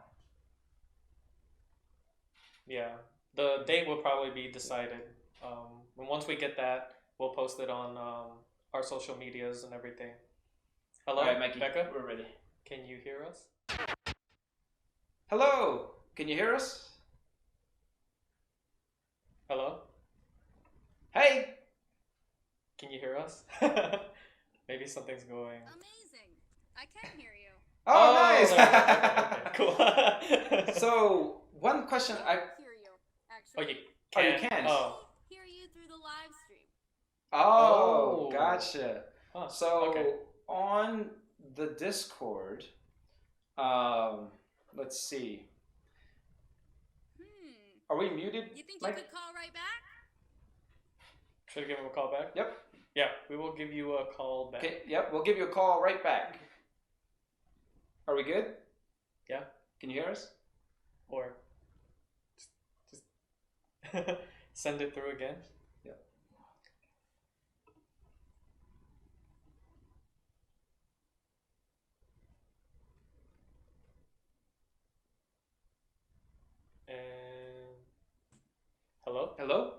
Speaker 3: Yeah, the date will probably be decided. And once we get that, we'll post it on our social medias and everything. Hello,
Speaker 2: all right, Mikey,
Speaker 3: Becca?
Speaker 2: We're ready.
Speaker 3: Can you hear us?
Speaker 2: Hello, can you hear us?
Speaker 3: Hello?
Speaker 2: Hey!
Speaker 3: Can you hear us? Maybe something's going.
Speaker 6: Amazing. I can hear you.
Speaker 2: Oh, nice!
Speaker 3: Okay, cool.
Speaker 2: So, one question
Speaker 6: I hear you, actually.
Speaker 3: You can?
Speaker 6: Oh. Hear you through the live stream.
Speaker 2: Oh, gotcha.
Speaker 3: Huh.
Speaker 2: So, on the Discord, let's see. Are we muted?
Speaker 6: You think
Speaker 2: Mike?
Speaker 6: you could call right back?
Speaker 3: Should I give him a call back?
Speaker 2: Yep.
Speaker 3: Yeah, we will give you a call back.
Speaker 2: Okay, yep, we'll give you a call right back. Are we good?
Speaker 3: Yeah.
Speaker 2: Can you hear us?
Speaker 3: Or just send it through again.
Speaker 2: Yep.
Speaker 3: And hello?
Speaker 2: Hello?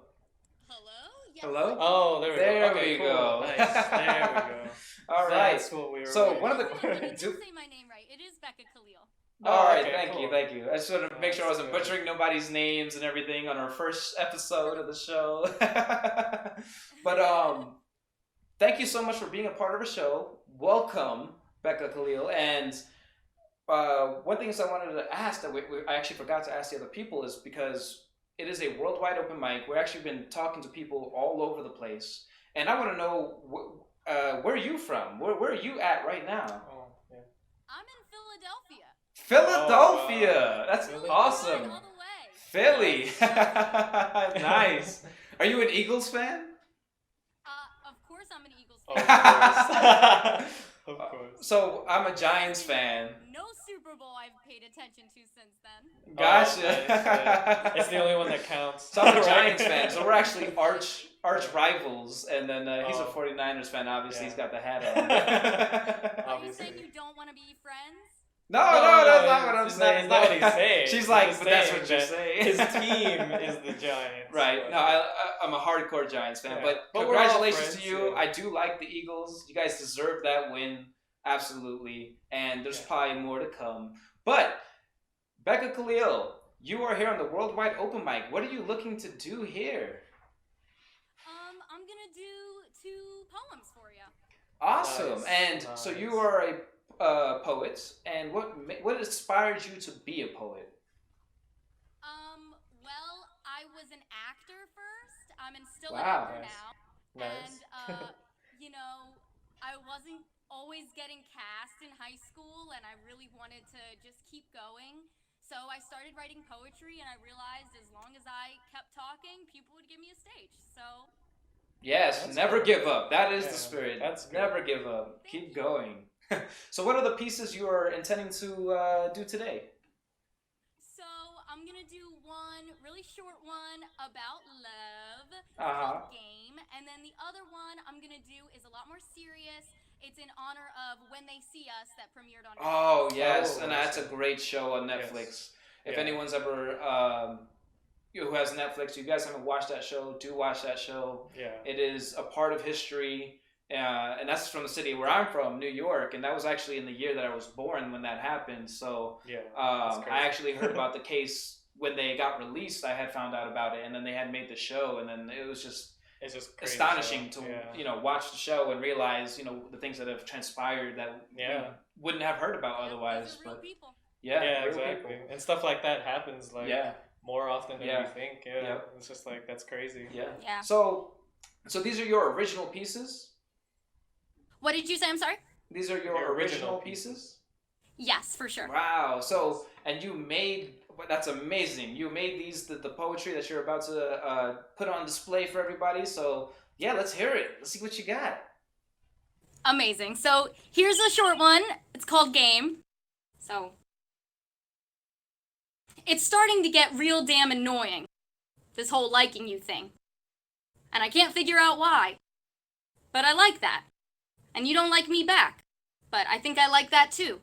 Speaker 6: Hello? Yes.
Speaker 2: Hello?
Speaker 3: Oh, there we go.
Speaker 2: There
Speaker 3: Okay,
Speaker 2: we
Speaker 3: cool.
Speaker 2: go.
Speaker 3: Nice. There we go.
Speaker 2: All right.
Speaker 3: That's what we were
Speaker 2: So
Speaker 3: waiting
Speaker 2: one of the
Speaker 3: for.
Speaker 6: You did say my name right. It is Becca Khalil.
Speaker 2: All right,
Speaker 3: okay,
Speaker 2: thank you. I just wanted to make sure I wasn't
Speaker 3: That's good.
Speaker 2: butchering nobody's names and everything on our first episode of the show. But thank you so much for being a part of our show. Welcome, Becca Khalil. And one thing I wanted to ask that I actually forgot to ask the other people is because it is a worldwide open mic. We've actually been talking to people all over the place. And I want to know, where are you from? Where are you at right now?
Speaker 3: Oh, yeah.
Speaker 6: I'm in Philadelphia.
Speaker 2: Philadelphia! That's
Speaker 6: Philly
Speaker 2: awesome.
Speaker 6: pride all the way.
Speaker 2: Philly! Nice. Are you an Eagles fan?
Speaker 6: Of course I'm an Eagles
Speaker 3: Of
Speaker 6: fan.
Speaker 3: course. Of course.
Speaker 2: So I'm a Giants fan.
Speaker 6: No Super Bowl I've paid attention to since then.
Speaker 2: Gotcha.
Speaker 3: Oh, nice. It's the only one that counts.
Speaker 2: So I'm a
Speaker 3: Right?
Speaker 2: Giants fan. So we're actually arch rivals. And then he's a
Speaker 3: Oh.
Speaker 2: 49ers fan. Obviously,
Speaker 3: Yeah.
Speaker 2: he's got the hat on.
Speaker 6: Are you
Speaker 3: Obviously.
Speaker 6: saying you don't want to be friends?
Speaker 2: No, that's not what I'm
Speaker 3: it's
Speaker 2: saying.
Speaker 3: Not what he's saying.
Speaker 2: She's like,
Speaker 3: He's
Speaker 2: but that's
Speaker 3: saying
Speaker 2: what you're
Speaker 3: that
Speaker 2: saying.
Speaker 3: His team is the Giants.
Speaker 2: Right. No, I'm a hardcore Giants fan.
Speaker 3: Yeah.
Speaker 2: But
Speaker 3: But we're all
Speaker 2: congratulations to
Speaker 3: friends,
Speaker 2: you.
Speaker 3: yeah.
Speaker 2: I do like the Eagles. You guys deserve that win. Absolutely. And there's probably more to come. But, Becca Khalil, you are here on the Worldwide Open Mic. What are you looking to do here?
Speaker 6: I'm gonna do 2 poems for you.
Speaker 2: Awesome.
Speaker 3: Nice,
Speaker 2: And so
Speaker 3: nice.
Speaker 2: you are a poet. And what inspired you to be a poet?
Speaker 6: Well, I was an actor first. I'm still
Speaker 2: Wow.
Speaker 6: an actor
Speaker 3: Nice.
Speaker 6: now.
Speaker 3: Nice.
Speaker 6: And, I wasn't always getting cast in high school, and I really wanted to just keep going. So I started writing poetry, and I realized as long as I kept talking, people would give me a stage. So
Speaker 2: Yes,
Speaker 3: That's
Speaker 2: never
Speaker 3: cool.
Speaker 2: give up. That is
Speaker 3: Yeah,
Speaker 2: the spirit.
Speaker 3: that's good.
Speaker 2: Never give up. Keep going. So, what are the pieces you are intending to do today?
Speaker 6: So I'm gonna do one really short one about love. It's
Speaker 2: Uh-huh.
Speaker 6: called Game, and then the other one I'm gonna do is a lot more serious. It's in honor of When They See Us that premiered on Netflix.
Speaker 2: Oh yes,
Speaker 3: Oh,
Speaker 2: and
Speaker 3: I
Speaker 2: that's a
Speaker 3: see.
Speaker 2: great show on
Speaker 3: Yes.
Speaker 2: Netflix. If
Speaker 3: Yeah.
Speaker 2: anyone's ever who has Netflix, you guys haven't watched that show, do watch that show.
Speaker 3: Yeah.
Speaker 2: It is a part of history, and that's from the city where I'm from, New York, and that was actually in the year that I was born when that happened. So
Speaker 3: Yeah. That's crazy.
Speaker 2: I actually heard about the case when they got released. I had found out about it, and then they had made the show, and then it was just
Speaker 3: It's just crazy
Speaker 2: astonishing
Speaker 3: show.
Speaker 2: to
Speaker 3: Yeah.
Speaker 2: watch the show and realize the things that have transpired that
Speaker 3: Yeah.
Speaker 2: we wouldn't have heard about
Speaker 6: Yeah,
Speaker 2: otherwise.
Speaker 6: those are real
Speaker 2: But
Speaker 6: people.
Speaker 2: yeah,
Speaker 3: Yeah,
Speaker 2: real
Speaker 3: exactly.
Speaker 2: people.
Speaker 3: And stuff like that happens like
Speaker 2: Yeah,
Speaker 3: more often than
Speaker 2: Yeah.
Speaker 3: we think. Yeah.
Speaker 2: Yep.
Speaker 3: It's just like that's crazy.
Speaker 2: yeah.
Speaker 6: Yeah.
Speaker 2: So these are your original pieces.
Speaker 6: What did you say? I'm sorry.
Speaker 2: These are your
Speaker 3: Your
Speaker 2: original
Speaker 3: original
Speaker 2: pieces.
Speaker 6: Yes, for sure.
Speaker 2: Wow. So and you made. That's amazing. You made these the poetry that you're about to put on display for everybody. So yeah, let's hear it. Let's see what you got.
Speaker 6: Amazing. So here's a short one. It's called Game. So it's starting to get real damn annoying, this whole liking you thing. And I can't figure out why. But I like that. And you don't like me back. But I think I like that too.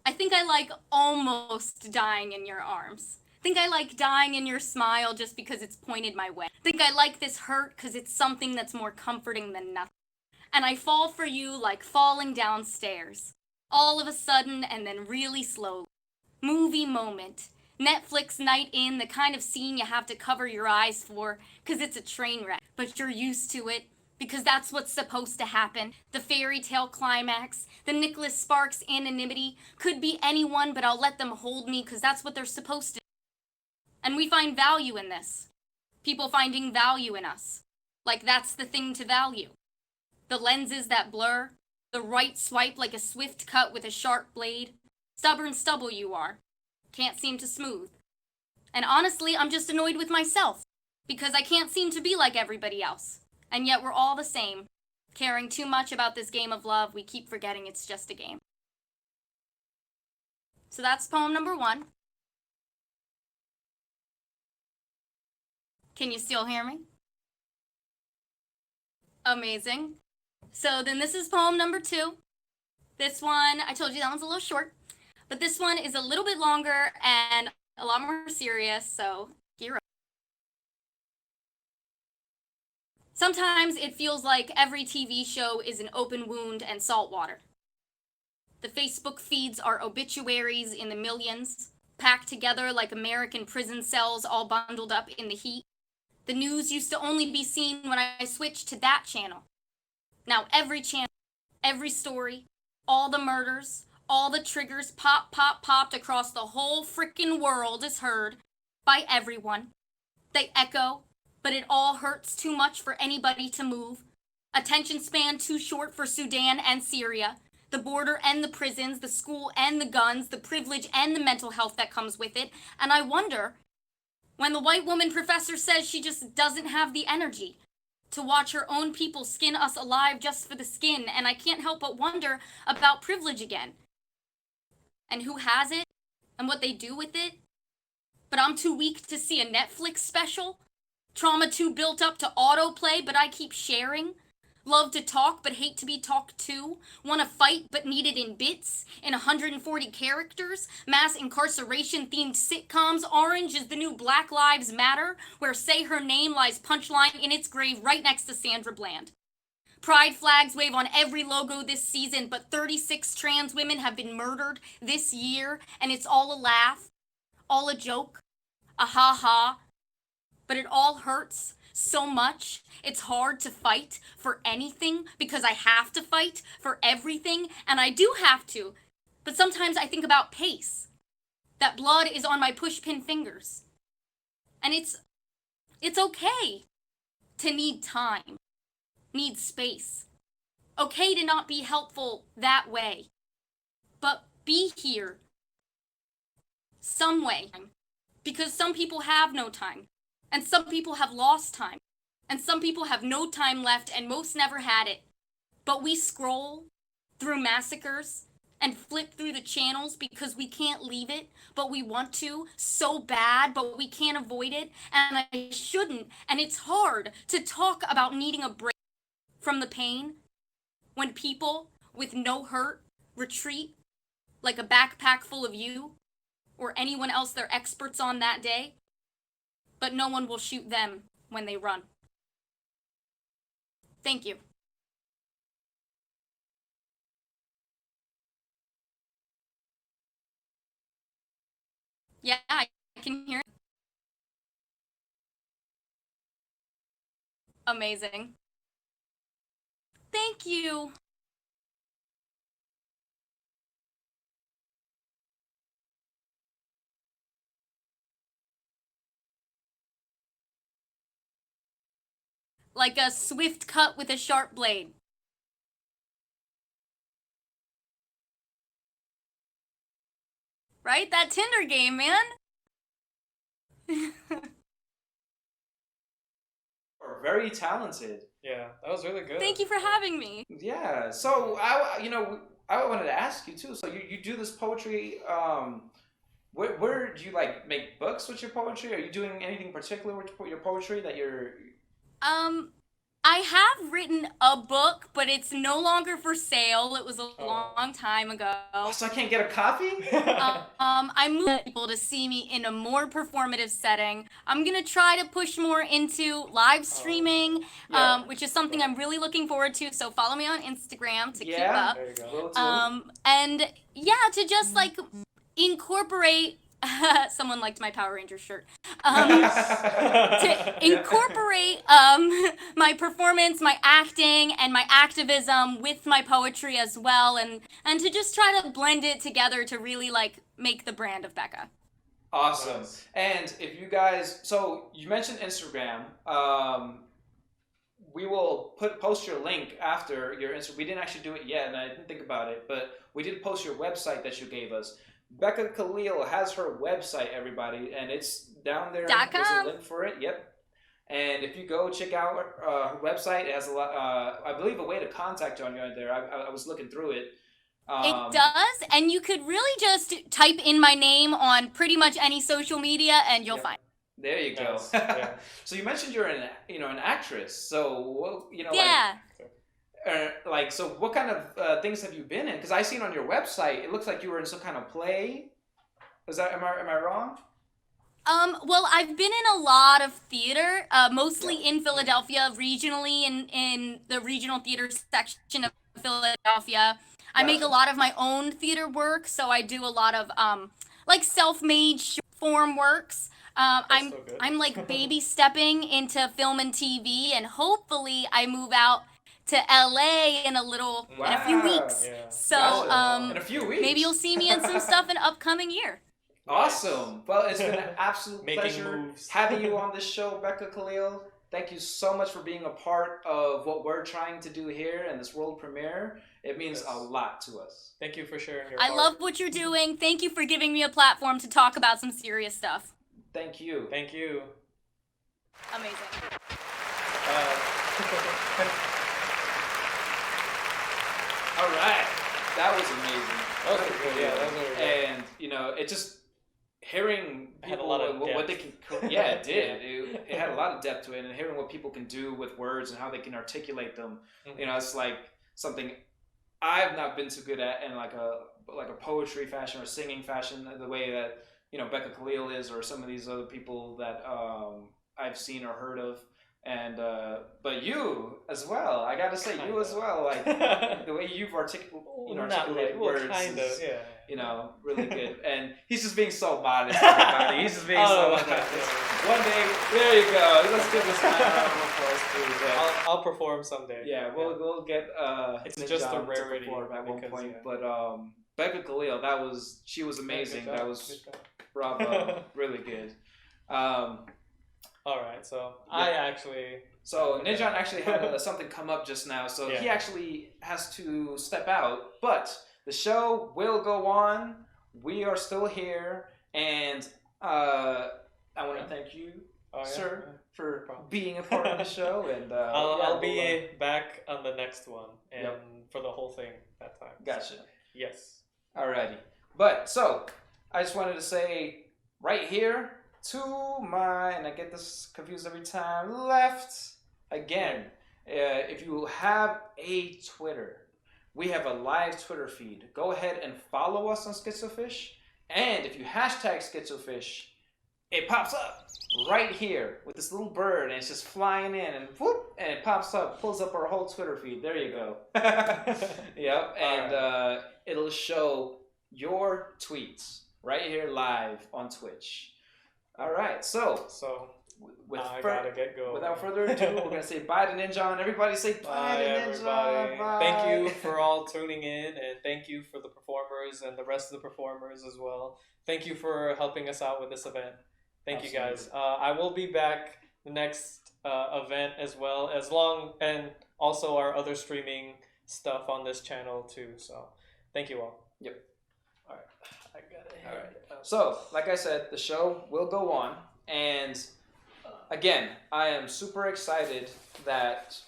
Speaker 6: I think I like almost dying in your arms. Think I like dying in your smile just because it's pointed my way. Think I like this hurt because it's something that's more comforting than nothing. And I fall for you like falling downstairs. All of a sudden and then really slowly. Movie moment. Netflix night in, the kind of scene you have to cover your eyes for because it's a train wreck. But you're used to it because that's what's supposed to happen. The fairy tale climax, the Nicholas Sparks anonymity. Could be anyone, but I'll let them hold me because that's what they're supposed to do. And we find value in this. People finding value in us. Like that's the thing to value. The lenses that blur, the right swipe like a swift cut with a sharp blade. Stubborn stubble you are. Can't seem to smooth. And honestly, I'm just annoyed with myself. Because I can't seem to be like everybody else. And yet we're all the same. Caring too much about this game of love, we keep forgetting it's just a game. So that's poem number 1. Can you still hear me? Amazing. So then this is poem number 2. This one, I told you that one's a little short. But this one is a little bit longer and a lot more serious, so here. Sometimes it feels like every TV show is an open wound and salt water. The Facebook feeds are obituaries in the millions, packed together like American prison cells all bundled up in the heat. The news used to only be seen when I switched to that channel. Now every channel, every story, all the murders, all the triggers popped across the whole frickin' world is heard by everyone. They echo, but it all hurts too much for anybody to move. Attention span too short for Sudan and Syria. The border and the prisons, the school and the guns, the privilege and the mental health that comes with it. And I wonder, when the white woman professor says she just doesn't have the energy to watch her own people skin us alive just for the skin, and I can't help but wonder about privilege again. And who has it, and what they do with it. But I'm too weak to see a Netflix special. Trauma too built up to autoplay, but I keep sharing. Love to talk, but hate to be talked to. Want to fight, but need it in bits. In 140 characters. Mass incarceration-themed sitcoms. Orange is the new Black Lives Matter, where Say Her Name lies punchline in its grave right next to Sandra Bland. Pride flags wave on every logo this season, but 36 trans women have been murdered this year, and it's all a laugh, all a joke, a ha-ha. But it all hurts so much. It's hard to fight for anything because I have to fight for everything, and I do have to. But sometimes I think about pace. That blood is on my pushpin fingers. And it's okay to need time. Need space. Okay to not be helpful that way. But be here. some way. Because some people have no time, and some people have lost time, and some people have no time left, and most never had it. But we scroll through massacres and flip through the channels because we can't leave it, but we want to so bad, but we can't avoid it, and I shouldn't. And it's hard to talk about needing a break from the pain when people with no hurt retreat like a backpack full of you or anyone else they're experts on that day, but no one will shoot them when they run. Thank you. Yeah, I can hear it. Amazing. Thank you. Like a swift cut with a sharp blade. Right? That Tinder game, man.
Speaker 2: Are very talented.
Speaker 3: Yeah, that was really good.
Speaker 6: Thank you for having me.
Speaker 2: Yeah. So I wanted to ask you too. So you do this poetry. Where do you like make books with your poetry? Are you doing anything particular with your poetry that you're?
Speaker 6: I have written a book, but it's no longer for sale. It was a long time ago.
Speaker 2: Oh, so I can't get a copy?
Speaker 6: I moved people to see me in a more performative setting. I'm gonna try to push more into live streaming, which is something I'm really looking forward to. So follow me on Instagram to keep up.
Speaker 3: There you go.
Speaker 6: And yeah, to just like incorporate. Someone liked my Power Rangers shirt. To incorporate my performance, my acting, and my activism with my poetry as well, and to just try to blend it together to really like make the brand of Becca.
Speaker 2: Awesome.
Speaker 3: Nice.
Speaker 2: And if you guys, so you mentioned Instagram. We will post your link after your Instagram. We didn't actually do it yet, and I didn't think about it, but we did post your website that you gave us. Becca Khalil has her website, everybody, and it's down there. There's a link for it. Yep. And if you go check out her website, it has a lot. I believe a way to contact you on there. I was looking through it.
Speaker 6: It does, and you could really just type in my name on pretty much any social media, and you'll find.
Speaker 2: There you go.
Speaker 3: Nice. Yeah.
Speaker 2: So you mentioned you're an actress. So
Speaker 6: Yeah.
Speaker 2: So what kind of things have you been in? Because I seen on your website, it looks like you were in some kind of play. Am I wrong?
Speaker 6: Well, I've been in a lot of theater, mostly in Philadelphia, regionally in the regional theater section of Philadelphia. I make a lot of my own theater work, so I do a lot of like self-made form works. I'm like baby stepping into film and TV, and hopefully I move out to LA in a few weeks.
Speaker 3: Yeah.
Speaker 6: So
Speaker 2: in a few weeks.
Speaker 6: maybe you'll see me in some stuff in upcoming year.
Speaker 2: Awesome. Well, it's been an absolute
Speaker 3: Making
Speaker 2: pleasure
Speaker 3: moves.
Speaker 2: having you on this show, Becca Khalil. Thank you so much for being a part of what we're trying to do here in this world premiere. It means a lot to us.
Speaker 3: Thank you for sharing your
Speaker 6: I
Speaker 3: heart.
Speaker 6: love what you're doing. Thank you for giving me a platform to talk about some serious stuff.
Speaker 2: Thank you.
Speaker 3: Thank you.
Speaker 6: Amazing.
Speaker 2: All right. That was amazing.
Speaker 3: That was good. Yeah, that was really good.
Speaker 2: And, it just hearing
Speaker 3: It had a
Speaker 2: people,
Speaker 3: lot of
Speaker 2: what they
Speaker 3: depth.
Speaker 2: can, yeah, it did. It had a lot of depth to it, and hearing what people can do with words and how they can articulate them, it's like something I've not been too good at in like a poetry fashion or singing fashion, the way that, Becca Khalil is, or some of these other people that I've seen or heard of. And but you as well, I gotta say, you as well, like the way you've articulated words,
Speaker 3: kind of,
Speaker 2: yeah. Really good. And he's just being so modest, everybody. He's just being so modest. One day, there you go. Let's give this man a round of applause, please. Yeah.
Speaker 3: I'll perform someday.
Speaker 2: Yeah, we'll get
Speaker 3: it's
Speaker 2: Ninja
Speaker 3: just a
Speaker 2: to
Speaker 3: rarity
Speaker 2: perform at one
Speaker 3: because,
Speaker 2: point.
Speaker 3: yeah.
Speaker 2: But Becca Khalil, she was amazing.
Speaker 3: Good
Speaker 2: That
Speaker 3: job.
Speaker 2: was
Speaker 3: Good job.
Speaker 2: bravo, really good.
Speaker 3: All right, so
Speaker 2: Yeah. So Ninja actually had something come up just now, so he
Speaker 3: Yeah.
Speaker 2: actually has to step out. But the show will go on. We are still here, And I want to thank you, sir, for being a part of the show. And
Speaker 3: I'll be back on the next one and for the whole thing that time.
Speaker 2: Gotcha.
Speaker 3: Yes.
Speaker 2: Alrighty. But so I just wanted to say right here to my, and I get this confused every time, left again. If you have a Twitter, we have a live Twitter feed. Go ahead and follow us on SKITZOpHISH. And if you hashtag SKITZOpHISH, it pops up right here with this little bird, and it's just flying in, and whoop, and it pops up, pulls up our whole Twitter feed. There you go. Yep, and it'll show your tweets right here live on Twitch. All right, so
Speaker 3: gotta get going.
Speaker 2: Without further ado, we're gonna say bye to Ninja. Everybody say bye to Ninja.
Speaker 3: Everybody.
Speaker 2: Bye.
Speaker 3: Thank you for all tuning in, and thank you for the performers and the rest of the performers as well. Thank you for helping us out with this event. Thank you guys. I will be back the next event as well, and also our other streaming stuff on this channel too. So thank you all.
Speaker 2: Yep. All right. I got it. All right. So, like I said, the show will go on, and again, I am super excited that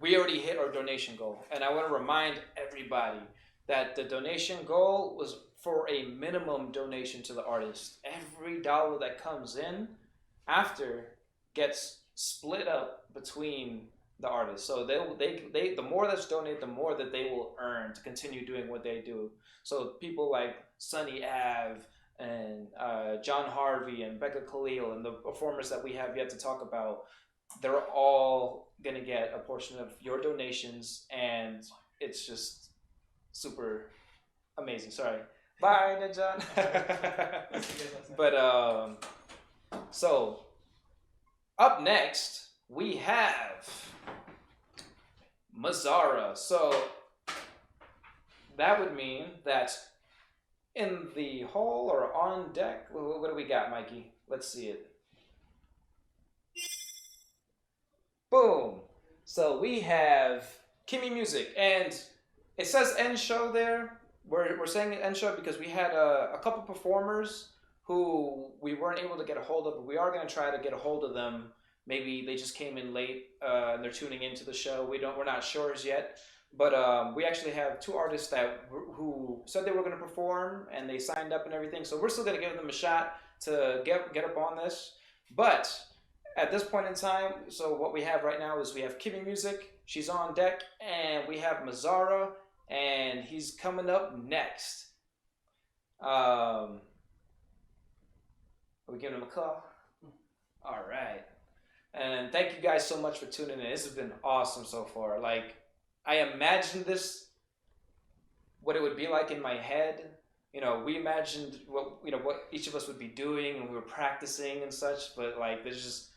Speaker 2: we already hit our donation goal, and I want to remind everybody that the donation goal was for a minimum donation to the artist. Every dollar that comes in after gets split up between the artists. So they the more that's donated, the more that they will earn to continue doing what they do. So people like Sonny Ave and Jon Harvey and Becca Khalil and the performers that we have yet to talk about, they're all gonna get a portion of your donations, and it's just super amazing. Sorry. Bye, Ninja. But so up next we have Mazzara. So that would mean that in the hall or on deck, what do we got, Mikey? Let's see it. Boom. So we have KIIMII Music, and it says end show there. We're saying end show because we had a couple performers who we weren't able to get a hold of, but we are going to try to get a hold of them. Maybe they just came in late and they're tuning into the show. We're not sure as yet, but we actually have two artists who said they were going to perform, and they signed up and everything. So we're still going to give them a shot to get up on this. But at this point in time, so what we have right now is we have KIIMII Music. She's on deck, and we have Mazzara, and he's coming up next. Are we giving him a call? All right. And thank you guys so much for tuning in. This has been awesome so far. Like, I imagined what it would be like in my head. You know, we imagined what each of us would be doing when we were practicing and such. But like, there's just,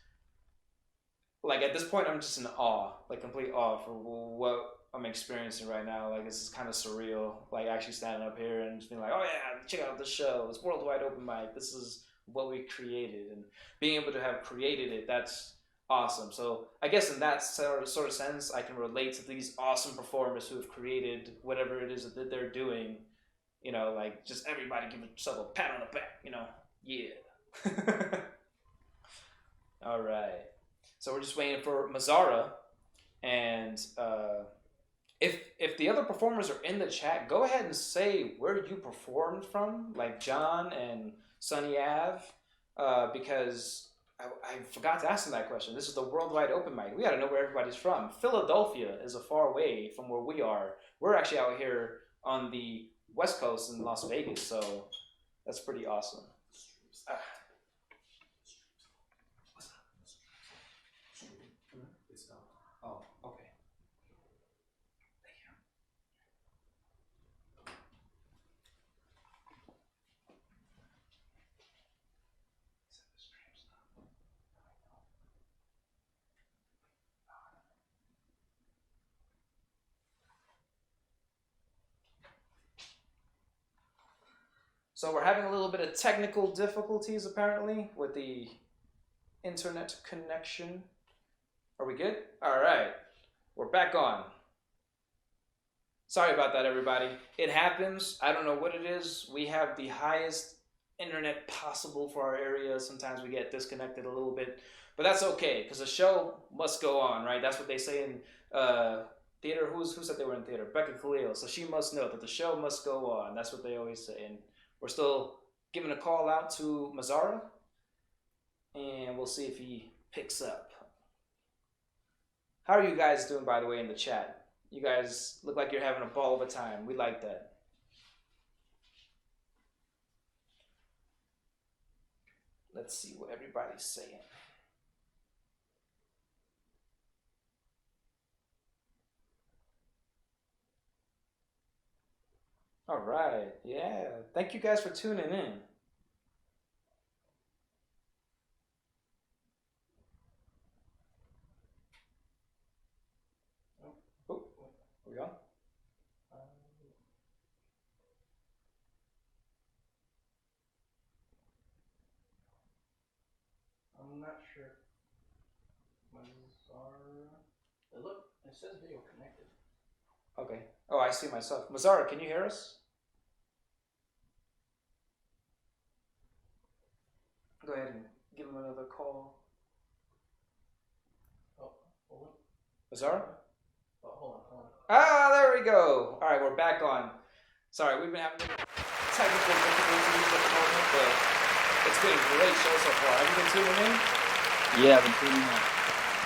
Speaker 2: like, at this point, I'm just in awe, like complete awe for what I'm experiencing right now. Like, this is kind of surreal. Like, actually standing up here and just being like, oh yeah, check out the show. It's worldwide open mic. This is what we created, and being able to have created it, that's awesome. So I guess in that sort of sense, I can relate to these awesome performers who have created whatever it is that they're doing. You know, like, just everybody give yourself a pat on the back, you know? Yeah. All right. So we're just waiting for Mazzara, and if the other performers are in the chat, go ahead and say where you performed from, like Jon and Sonny Ave, because I forgot to ask them that question. This is the worldwide open mic. We got to know where everybody's from. Philadelphia is a far way from where we are. We're actually out here on the West Coast in Las Vegas, so that's pretty awesome. Oh, okay. Thank you. So we're having a little bit of technical difficulties apparently with the internet connection. Are we good? All right, we're back on. Sorry about that, everybody. It happens. I don't know what it is. We have the highest internet possible for our area. Sometimes we get disconnected a little bit, but that's okay because the show must go on, right? That's what they say in theater. Who said they were in theater? Becca Khalil. So she must know that the show must go on. That's what they always say. And we're still giving a call out to Mazzara, and we'll see if he picks up. How are you guys doing, by the way, in the chat? You guys look like you're having a ball of a time. We like that. Let's see what everybody's saying. All right. Yeah. Thank you guys for tuning in. Oh, we go. I'm not sure. Mazzara. Look, it says video connected. Okay. Oh, I see myself. Mazzara, can you hear us? Go ahead and give him another call. Oh, hold on. Mazzara? Oh, hold on. Ah, there we go. All right, we're back on. Sorry, we've been having technical difficulties at the moment, but it's been a great show so far. Have you been tuning in?
Speaker 7: Yeah, I've been tuning in.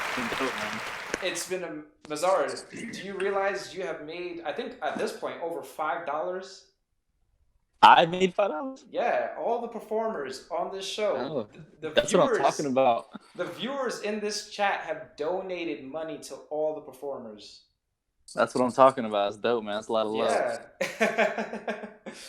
Speaker 7: It's been dope, man.
Speaker 2: It's been a Mazzara. Do you realize you have made, I think at this point, over $5?
Speaker 7: I made $5?
Speaker 2: Yeah, all the performers on this show.
Speaker 7: Oh,
Speaker 2: the
Speaker 7: that's
Speaker 2: viewers,
Speaker 7: what I'm talking about.
Speaker 2: The viewers in this chat have donated money to all the performers.
Speaker 7: That's what I'm talking about. It's dope, man. That's a lot of love.
Speaker 2: Yeah.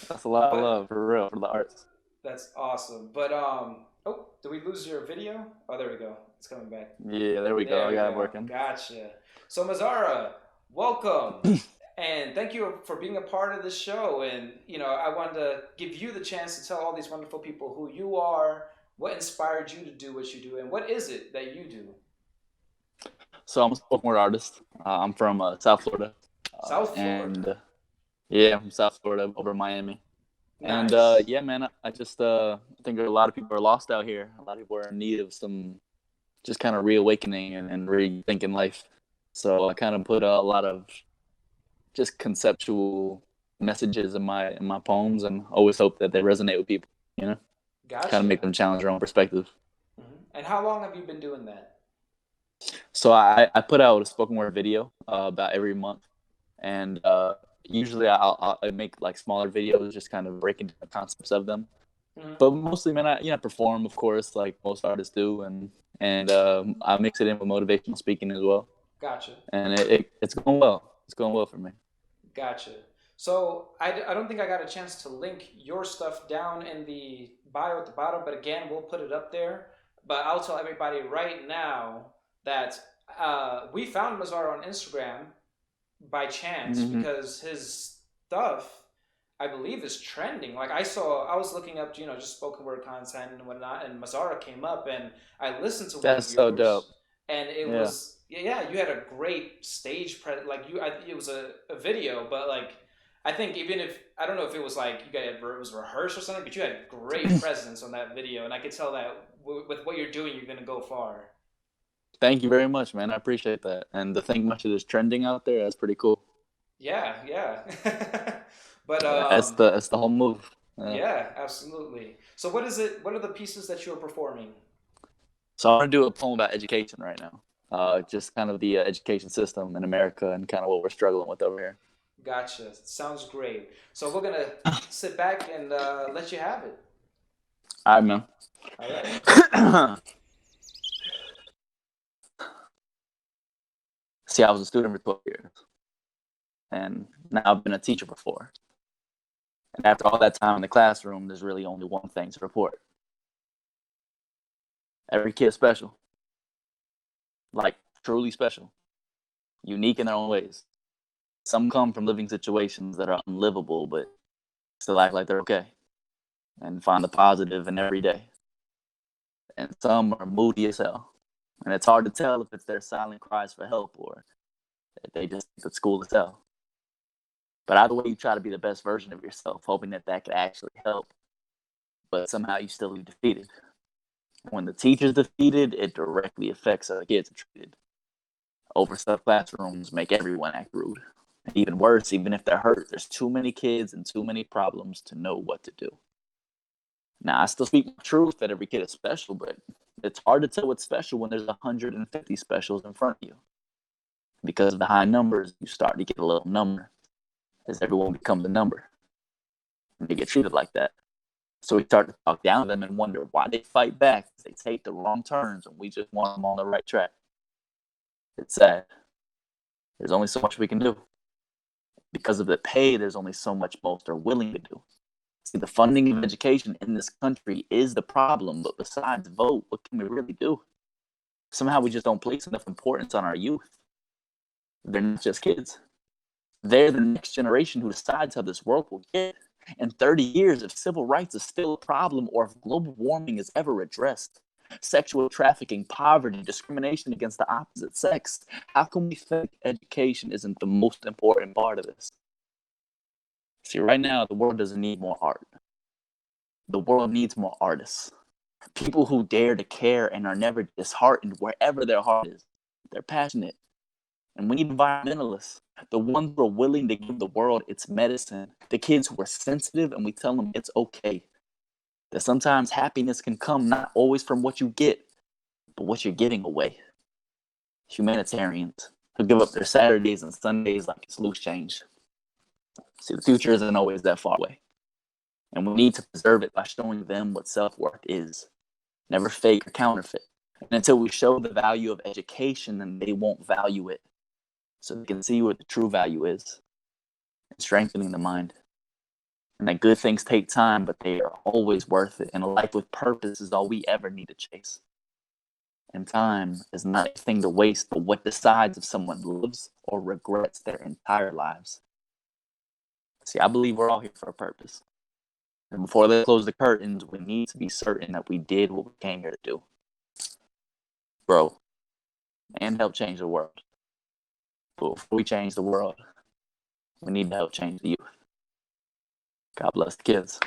Speaker 7: That's a lot of love, for real, for the arts.
Speaker 2: That's awesome. But, oh, did we lose your video? Oh, there we go. It's coming back.
Speaker 7: Yeah, there we go. I got it working.
Speaker 2: Gotcha. So, Mazzara, welcome. And thank you for being a part of this show. And, you know, I wanted to give you the chance to tell all these wonderful people who you are, what inspired you to do what you do, and what is it that you do?
Speaker 7: So I'm a spoken word artist. I'm from South Florida.
Speaker 2: South Florida?
Speaker 7: And, yeah, I'm from South Florida, over Miami.
Speaker 2: Nice.
Speaker 7: And, yeah, man, I just think a lot of people are lost out here. A lot of people are in need of some just kind of reawakening and rethinking life. So I kind of put a lot of just conceptual messages in my poems, and always hope that they resonate with people, you know?
Speaker 2: Gotcha.
Speaker 7: Kind of make them challenge their own perspective.
Speaker 2: Mm-hmm. And how long have you been doing that?
Speaker 7: So I put out a spoken word video about every month, and usually I make like smaller videos, just kind of breaking down the concepts of them. Mm-hmm. But mostly, man, I perform, of course, like most artists do, and I mix it in with motivational speaking as well.
Speaker 2: Gotcha.
Speaker 7: And it's going well. It's going well for me.
Speaker 2: Gotcha. So I don't think I got a chance to link your stuff down in the bio at the bottom, but again, we'll put it up there. But I'll tell everybody right now that we found Mazzara on Instagram by chance, mm-hmm. because his stuff, I believe, is trending. Like I was looking up, you know, just spoken word content and whatnot, and Mazzara came up, and I listened to
Speaker 7: That's so dope.
Speaker 2: And it was, yeah, you had a great stage it was a video, but like, I think even if, I don't know if it was like, it was rehearsed or something, but you had great presence on that video, and I could tell that with what you're doing, you're going to go far.
Speaker 7: Thank you very much, man. I appreciate that. And to think much of this trending out there, that's pretty cool.
Speaker 2: Yeah. But
Speaker 7: that's the whole move.
Speaker 2: Yeah, absolutely. So what are the pieces that you're performing?
Speaker 7: So I want to do a poem about education right now. Just kind of the education system in America and kind of what we're struggling with over here.
Speaker 2: Gotcha. Sounds great. So we're going to sit back and let you have it.
Speaker 7: All right, man.
Speaker 2: All right.
Speaker 7: See, I was a student for 12 years. And now I've been a teacher for 4. And after all that time in the classroom, there's really only one thing to report. Every kid is special. Like, truly special. Unique in their own ways. Some come from living situations that are unlivable, but still act like they're okay. And find the positive in every day. And some are moody as hell. And it's hard to tell if it's their silent cries for help or if they just think that school is hell. But either way, you try to be the best version of yourself, hoping that could actually help. but somehow you still leave defeated. When the teacher's defeated, it directly affects how the kids are treated. Overstuffed classrooms make everyone act rude. Even worse, even if they're hurt, there's too many kids and too many problems to know what to do. Now, I still speak the truth that every kid is special, but it's hard to tell what's special when there's 150 specials in front of you. Because of the high numbers, you start to get a little number as everyone becomes a number. And they get treated like that. So we start to talk down to them and wonder why they fight back. They take the wrong turns and we just want them on the right track. It's sad. There's only so much we can do. Because of the pay, there's only so much most are willing to do. See, the funding of education in this country is the problem, but besides vote, what can we really do? Somehow we just don't place enough importance on our youth. They're not just kids. They're the next generation who decides how this world will get. In 30 years, if civil rights is still a problem or if global warming is ever addressed, sexual trafficking, poverty, discrimination against the opposite sex, how can we think education isn't the most important part of this? See, right now, the world doesn't need more art. The world needs more artists. People who dare to care and are never disheartened wherever their heart is. They're passionate. And we need environmentalists. The ones who are willing to give the world its medicine. The kids who are sensitive and we tell them it's okay. That sometimes happiness can come not always from what you get, but what you're giving away. Humanitarians who give up their Saturdays and Sundays like it's loose change. See, the future isn't always that far away. And we need to preserve it by showing them what self-worth is. Never fake or counterfeit. And until we show the value of education, then they won't value it. So they can see what the true value is. And strengthening the mind. And that good things take time, but they are always worth it. And a life with purpose is all we ever need to chase. And time is not a thing to waste, but what decides if someone lives or regrets their entire lives. See, I believe we're all here for a purpose. And before they close the curtains, we need to be certain that we did what we came here to do. Grow. And help change the world. But before we change the world, we need to help change the youth. God bless the kids.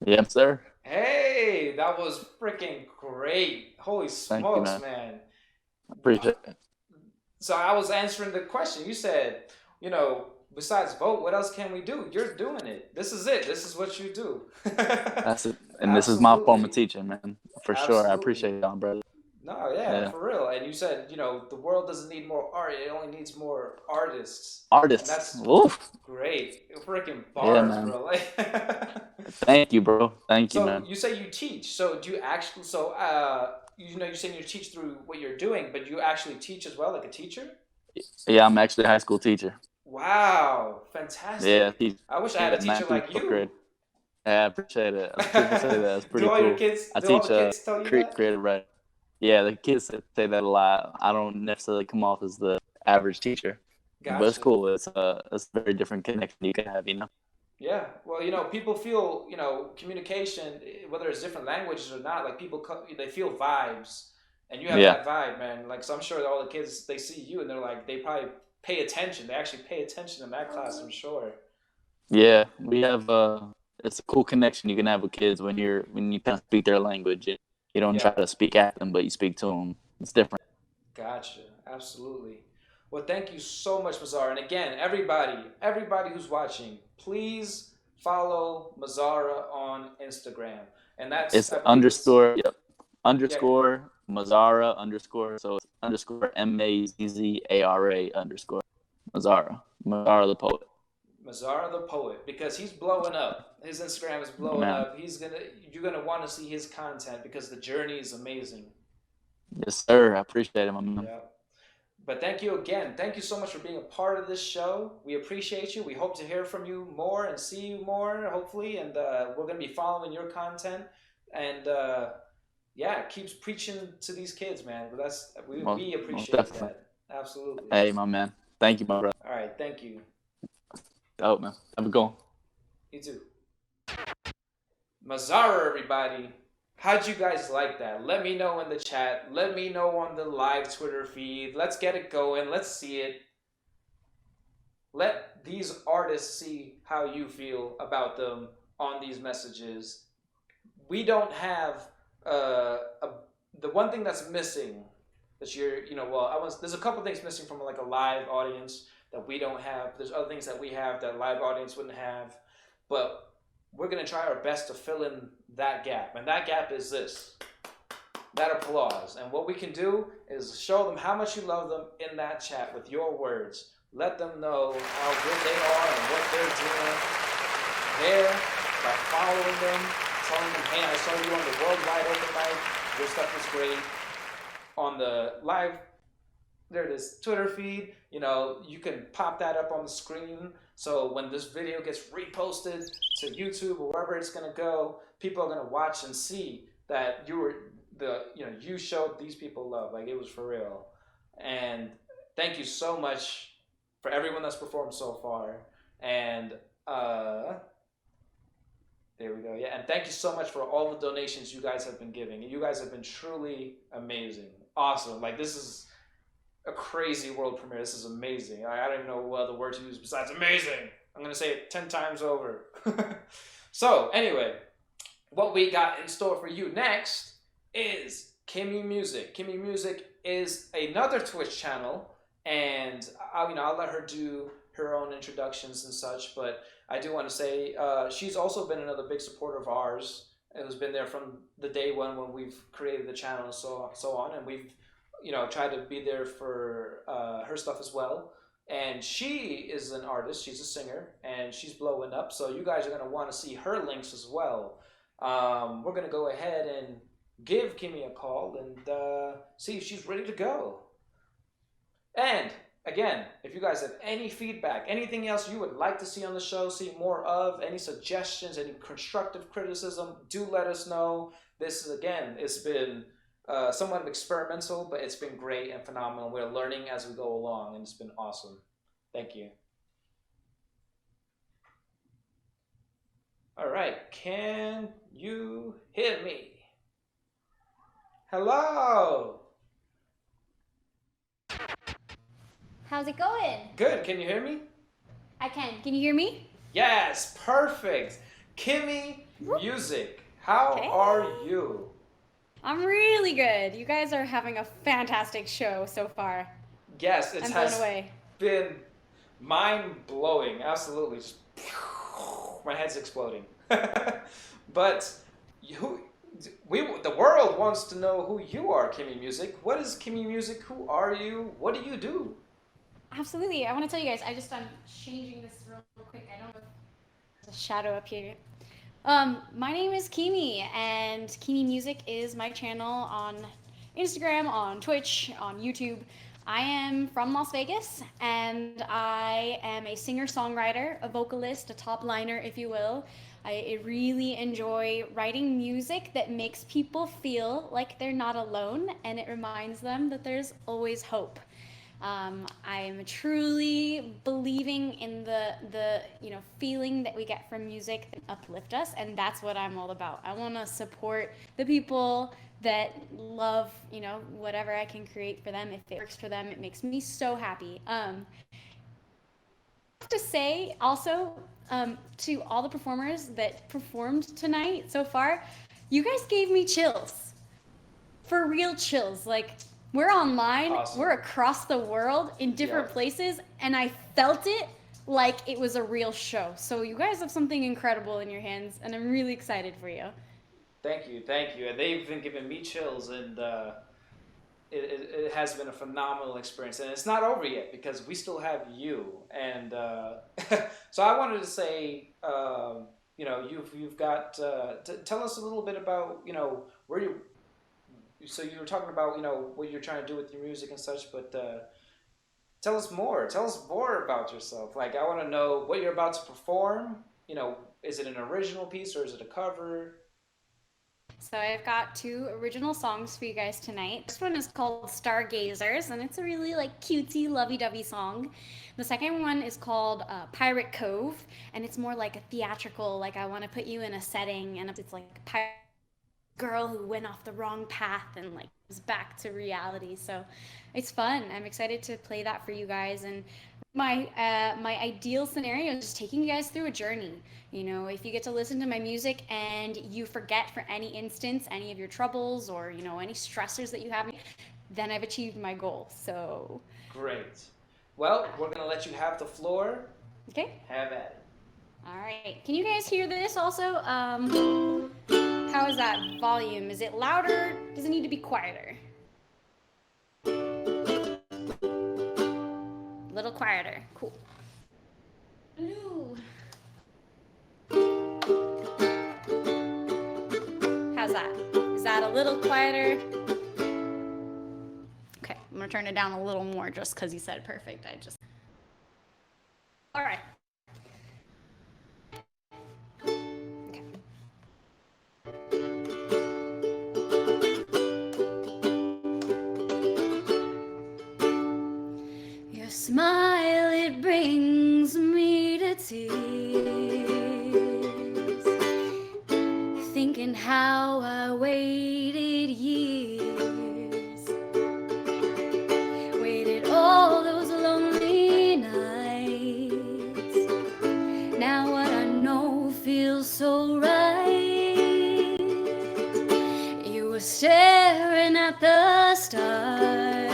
Speaker 7: Yes, sir.
Speaker 2: Hey, that was freaking great. Holy smokes,
Speaker 7: you,
Speaker 2: man.
Speaker 7: Appreciate it.
Speaker 2: So I was answering the question. You said, besides vote, what else can we do? You're doing it. This is it. This is what you do.
Speaker 7: That's it. And this is my form of teaching, man. For sure. I appreciate y'all, brother.
Speaker 2: No, yeah, for real. And you said, the world doesn't need more art. It only needs more artists.
Speaker 7: Artists.
Speaker 2: And that's great. Freaking bars, bro.
Speaker 7: Thank you, bro. Thank you, man.
Speaker 2: So you say you teach. So do you actually, you're saying you teach through what you're doing, but you actually teach as well, like a teacher?
Speaker 7: Yeah, I'm actually a high school teacher.
Speaker 2: Wow. Fantastic.
Speaker 7: Yeah,
Speaker 2: I wish I had a teacher like you.
Speaker 7: Grade. Yeah, I appreciate it. People say that. That's pretty cool.
Speaker 2: Your kids,
Speaker 7: I teach
Speaker 2: creative
Speaker 7: writing. Yeah, the kids say that a lot. I don't necessarily come off as the average teacher. Gotcha. But it's cool. It's a very different connection you can have,
Speaker 2: Yeah. Well, people feel, communication, whether it's different languages or not, like people, they feel vibes. And you have that vibe, man. Like, so I'm sure that all the kids, they see you and they're like, they probably pay attention. They actually pay attention in that class, I'm sure. Yeah,
Speaker 7: we have, it's a cool connection you can have with kids when you kind of speak their language. You don't try to speak at them, but you speak to them. It's different.
Speaker 2: Gotcha. Absolutely. Well, thank you so much, Mazzara. And again, everybody who's watching, please follow Mazzara on Instagram. And that's
Speaker 7: underscore Mazzara underscore. So it's underscore MAZZARA underscore Mazzara. Mazzara the poet.
Speaker 2: Mazzara the poet, because he's blowing up. His Instagram is blowing up. You're gonna want to see his content because the journey is amazing.
Speaker 7: Yes, sir. I appreciate it, my man.
Speaker 2: Yeah. But thank you again. Thank you so much for being a part of this show. We appreciate you. We hope to hear from you more and see you more, hopefully. And we're gonna be following your content. And keeps preaching to these kids, man. But we appreciate that. Absolutely.
Speaker 7: Hey, my man. Thank you, my brother.
Speaker 2: All right, thank you.
Speaker 7: Oh, man. Have a good one.
Speaker 2: You too. Mazzara, everybody. How'd you guys like that? Let me know in the chat. Let me know on the live Twitter feed. Let's get it going. Let's see it. Let these artists see how you feel about them on these messages. We don't have the one thing that's missing that there's a couple things missing from like a live audience that we don't have. There's other things that we have that live audience wouldn't have, but we're gonna try our best to fill in that gap, and that gap is that applause. And what we can do is show them how much you love them in that chat with your words. Let them know how good they are and what they're doing there by following them, telling them, hey, I saw you on the Worldwide Open Mic. Your stuff is great. On the live, there it is, Twitter feed, you can pop that up on the screen. So when this video gets reposted to YouTube or wherever it's gonna go, people are gonna watch and see that you showed these people love. Like, it was for real. And thank you so much for everyone that's performed so far. And there we go. Yeah, and thank you so much for all the donations you guys have been giving. You guys have been truly amazing. Awesome. Like, this is a crazy world premiere. This is amazing. I don't even know what other word to use besides amazing. I'm going to say it 10 times over. So, anyway, what we got in store for you next is KIIMII Music. KIIMII Music is another Twitch channel, and I'll let her do her own introductions and such, but I do want to say she's also been another big supporter of ours, and has been there from the day one when we've created the channel and so on, and we've tried to be there for her stuff as well. And she is an artist, she's a singer, and she's blowing up, so you guys are going to want to see her links as well. We're going to go ahead and give KIIMII a call and see if she's ready to go. And again, if you guys have any feedback, anything else you would like to see on the show, see more of, any suggestions, any constructive criticism, do let us know. This is, again, it's been somewhat experimental, but it's been great and phenomenal. We're learning as we go along, and it's been awesome. Thank you. All right, can you hear me? Hello.
Speaker 8: How's it going?
Speaker 2: Good. Can you hear me?
Speaker 8: I can. Can you hear me?
Speaker 2: Yes, perfect. KIIMII Music, how are you?
Speaker 8: I'm really good. You guys are having a fantastic show so far.
Speaker 2: Yes, it has
Speaker 8: blown away.
Speaker 2: Been mind-blowing. Absolutely. Just, my head's exploding. But the world wants to know who you are, KIIMII Music. What is KIIMII Music? Who are you? What do you do?
Speaker 8: Absolutely. I want to tell you guys, I'm changing this real quick. I don't know if there's a shadow up here. My name is KIIMII, and KIIMII Music is my channel on Instagram, on Twitch, on YouTube. I am from Las Vegas, and I am a singer-songwriter, a vocalist, a top liner, if you will. I really enjoy writing music that makes people feel like they're not alone, and it reminds them that there's always hope. I am truly believing in the feeling that we get from music that uplift us, and that's what I'm all about. I want to support the people that love, whatever I can create for them. If it works for them, it makes me so happy. To say also to all the performers that performed tonight so far, you guys gave me chills. For real chills. Like, we're online, awesome. We're across the world in different places, and I felt it like it was a real show. So you guys have something incredible in your hands, and I'm really excited for you.
Speaker 2: Thank you. And they've been giving me chills, and it has been a phenomenal experience. And it's not over yet, because we still have you. And so I wanted to say, you've got, tell us a little bit about, where you. So you were talking about, what you're trying to do with your music and such, but tell us more. Tell us more about yourself. Like, I want to know what you're about to perform. Is it an original piece or is it a cover?
Speaker 8: So I've got 2 original songs for you guys tonight. This one is called Stargazers, and it's a really cutesy, lovey-dovey song. The second one is called Pirate Cove, and it's more like a theatrical, I want to put you in a setting, and it's like a pirate girl who went off the wrong path and is back to reality. So it's fun. I'm excited to play that for you guys, and my my ideal scenario is just taking you guys through a journey. You know, if you get to listen to my music and you forget for any instance any of your troubles or, you know, any stressors that you have, then I've achieved my goal. So
Speaker 2: great. Well, we're gonna let you have the floor.
Speaker 8: Okay.
Speaker 2: Have at it.
Speaker 8: All right. Can you guys hear this also? How is that volume? Is it louder? Does it need to be quieter? A little quieter. Cool. Hello. How's that? Is that a little quieter? Okay, I'm gonna turn it down a little more just because you said perfect. All right. Okay. Your smile, it brings me to tears. Thinking how I waited years, waited all those lonely nights. Now what I know feels so right. You were staring at the stars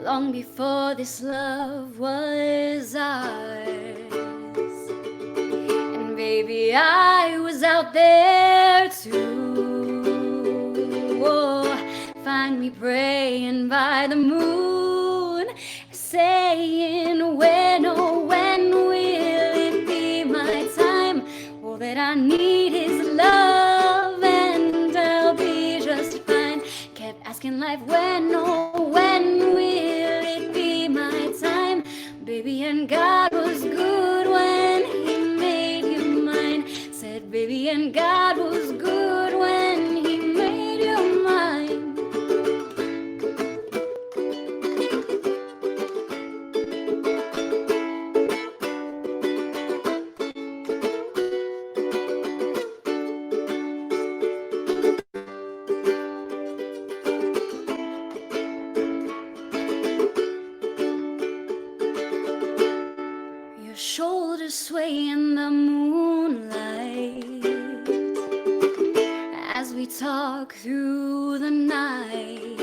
Speaker 8: long before this love was ours. Baby, I was out there too. Oh, find me praying by the moon, saying, when, oh, when will it be my time? All that I need is love, and I'll be just fine. Kept asking life, when, oh, when will it be my time? Baby, and God was good when He made you mine. Said, baby, and God was good when He made you mine. Your shoulders sway in the moonlight as we talk through the night.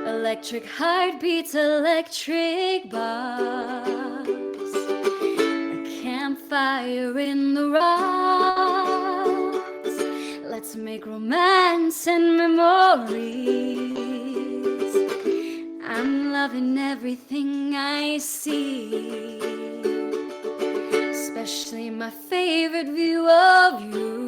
Speaker 8: Electric heartbeats, electric bars, a campfire in the rocks. Let's make romance and memories. I'm loving everything I see, especially my favorite view of you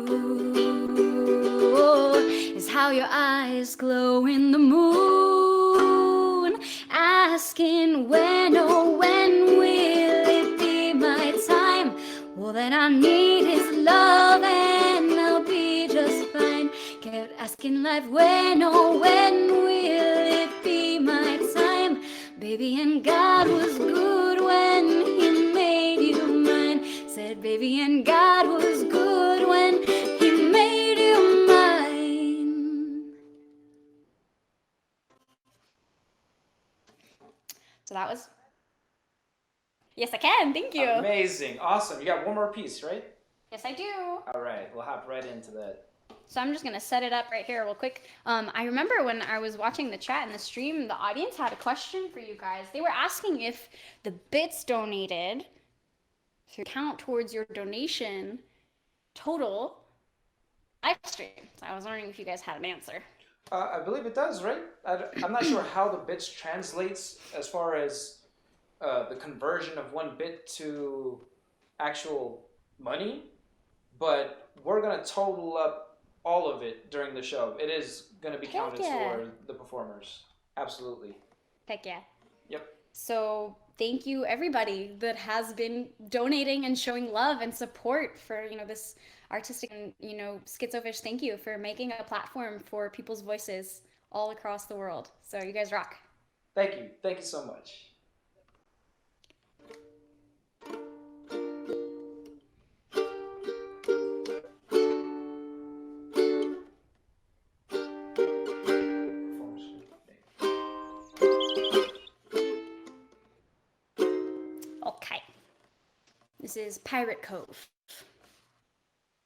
Speaker 8: is how your eyes glow in the moon, asking when, oh, when will it be my time? All that I need is love, and I'll be just fine. Kept asking life, when, oh, when will it be my time? Baby, and God was good when He made you mine. Said, baby, and God was good when He made you mine. So that was... Yes, I can. Thank you.
Speaker 2: Amazing. Awesome. You got one more piece, right?
Speaker 8: Yes, I do.
Speaker 2: All right. We'll hop right into that.
Speaker 8: So I'm just going to set it up right here real quick. I remember when I was watching the chat and the stream, the audience had a question for you guys. They were asking if the bits donated to count towards your donation total live stream. So I was wondering if you guys had an answer.
Speaker 2: I believe it does, right? I'm not sure how the bits translates as far as the conversion of one bit to actual money, but we're going to total up all of it during the show. It is going to be counted for the performers. Absolutely.
Speaker 8: Heck yeah.
Speaker 2: Yep.
Speaker 8: So thank you everybody that has been donating and showing love and support for, you know, this artistic and, you know, SKITZOpHISH. Thank you for making a platform for people's voices all across the world. So you guys rock.
Speaker 2: Thank you. Thank you so much.
Speaker 8: This is Pirate Cove.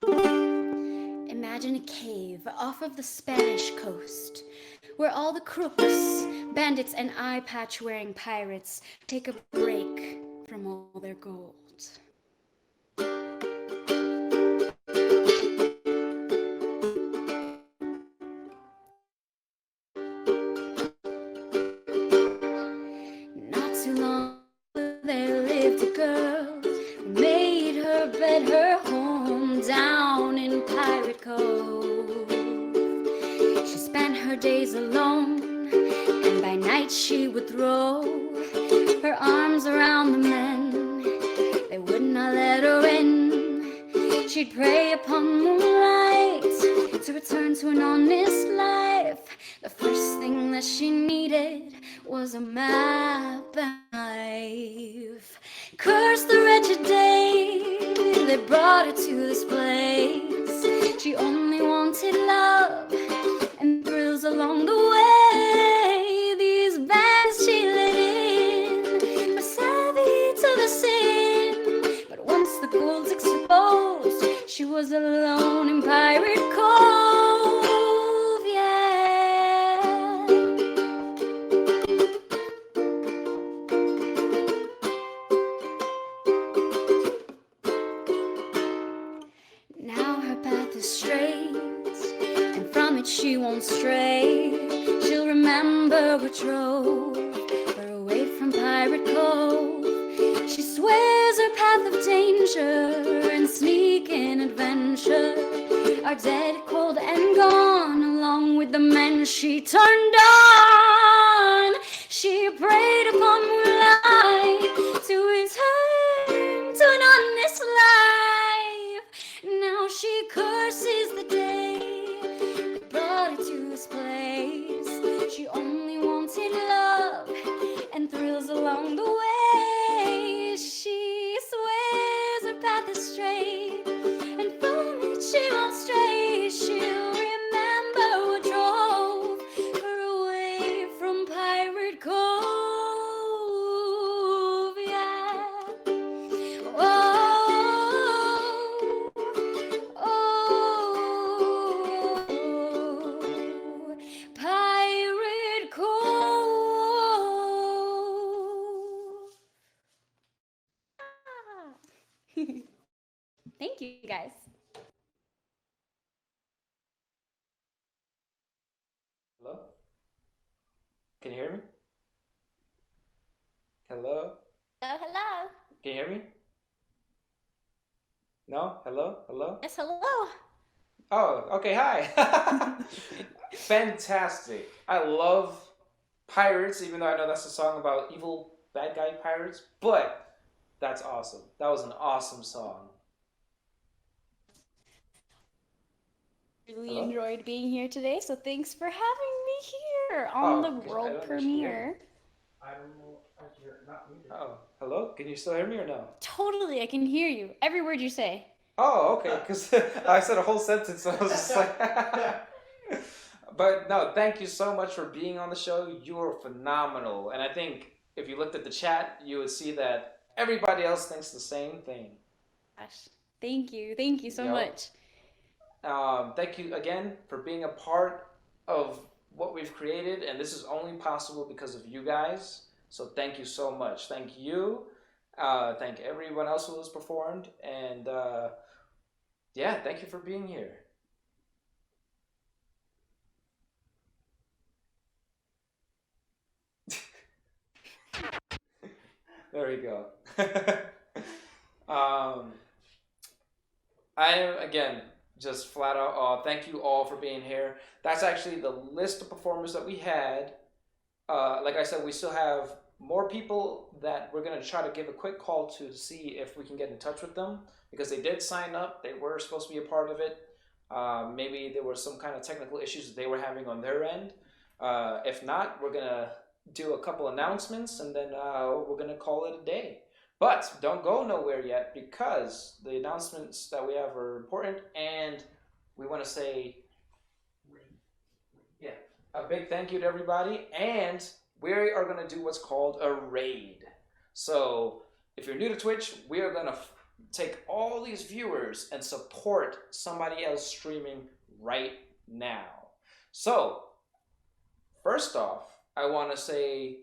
Speaker 8: Imagine a cave off of the Spanish coast, where all the crooks, bandits, and eye patch wearing pirates take a break from all their gold. Not too long ago there lived a girl who made her bed her home down in Pirate Cove. She spent her days alone, and by night she would throw her arms around the men. They would not let her in. She'd prey upon moonlight to return to an honest life. The first thing that she needed was a map and knife. Curse the wretched day they brought her to this place. She only wanted love and thrills along the way. These bands she let in were savvy to the sin, but once the gold's exposed, she was alone in Pirate Cove, yeah. Now her path is straight, and from it she won't stray. She'll remember what drove her away from Pirate Cove. She swears her path of danger and sneaking adventure are dead, cold, and gone, along with the men she turned on. She preyed upon moonlight to return to an honest life. Now she curses the day that brought her to this place. She only wanted love and thrills along the way. She swears her path is straight, and from it she won't stray. She'll remember what drove her away from Pirate Cove, yeah. Pirate Cove. Thank you, guys.
Speaker 2: Hello? Can you hear me? Hello?
Speaker 8: Hello.
Speaker 2: Can you hear me? No? Hello? Hello?
Speaker 8: Yes, hello.
Speaker 2: Oh, okay, hi. Fantastic. I love pirates, even though I know that's a song about evil bad guy pirates, but that's awesome. That was an awesome song.
Speaker 8: Really
Speaker 2: Hello?
Speaker 8: enjoyed being here today, so thanks for having me here on the world premiere.
Speaker 1: I don't know if you're not muted.
Speaker 2: Oh, hello? Can you still hear me or no?
Speaker 8: Totally, I can hear you. Every word you say.
Speaker 2: Oh, okay, because I said a whole sentence, so I was just like... But no, thank you so much for being on the show. You were phenomenal. And I think if you looked at the chat, you would see that everybody else thinks the same thing.
Speaker 8: Gosh, thank you so much.
Speaker 2: Thank you again for being a part of what we've created, and this is only possible because of you guys. So thank you so much. Thank you. Thank everyone else who has performed, and yeah, thank you for being here. There we go. I am, again, just flat out, thank you all for being here. That's actually the list of performers that we had. Like I said, we still have more people that we're going to try to give a quick call to see if we can get in touch with them, because they did sign up. They were supposed to be a part of it. Maybe there were some kind of technical issues that they were having on their end. If not, we're going to do a couple announcements, and then we're going to call it a day. But don't go nowhere yet, because the announcements that we have are important, and we want to say a big thank you to everybody, and we are going to do what's called a raid. So if you're new to Twitch, we are going to take all these viewers and support somebody else streaming right now. So, first off, I want to say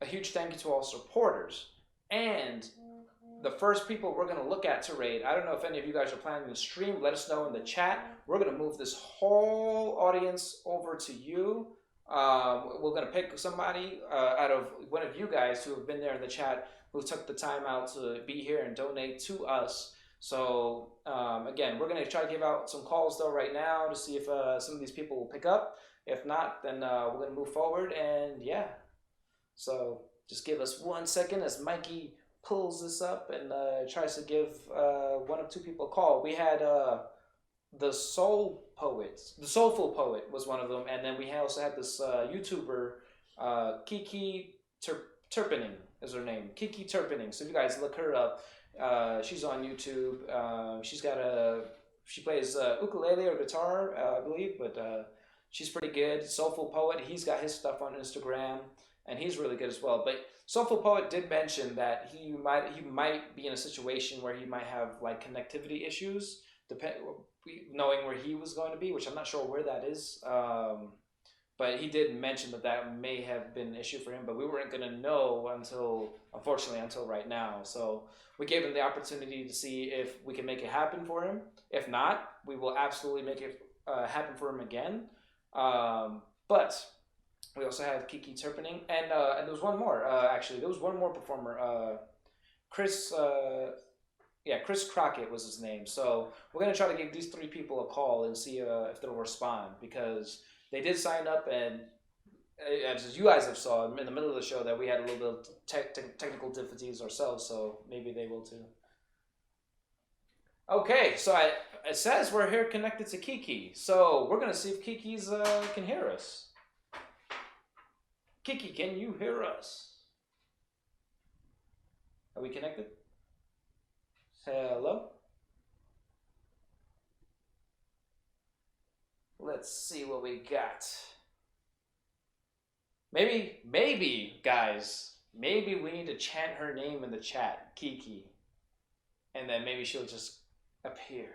Speaker 2: a huge thank you to all supporters. And the first people we're going to look at to raid, I don't know if any of you guys are planning to stream, let us know in the chat. We're going to move this whole audience over to you. We're going to pick somebody out of one of you guys who have been there in the chat who took the time out to be here and donate to us. So again, we're going to try to give out some calls though right now to see if some of these people will pick up. If not, then we're going to move forward, and yeah. So just give us 1 second as Mikey pulls this up and tries to give one or two people a call. We had the Soulful Poet was one of them, and then we also had this YouTuber, Kiki Turpinning is her name, Kiki Turpinning. So if you guys look her up, she's on YouTube. She plays ukulele or guitar, I believe, but she's pretty good. Soulful Poet, he's got his stuff on Instagram, and he's really good as well. But Soulful Poet did mention that he might be in a situation where he might have like connectivity issues, knowing where he was going to be, which I'm not sure where that is. But he did mention that may have been an issue for him, but we weren't going to know unfortunately, until right now. So we gave him the opportunity to see if we can make it happen for him. If not, we will absolutely make it happen for him again. But we also have Kiki Turpinning, and there was one more, actually. There was one more performer, Chris Crockett was his name. So we're going to try to give these three people a call and see if they'll respond, because they did sign up, and as you guys have saw in the middle of the show that we had a little bit of technical difficulties ourselves, so maybe they will too. Okay, so it says we're here connected to Kiki, so we're going to see if Kiki's can hear us. Kiki, can you hear us? Are we connected? Hello? Let's see what we got. Maybe, guys, maybe we need to chant her name in the chat, Kiki. And then maybe she'll just appear.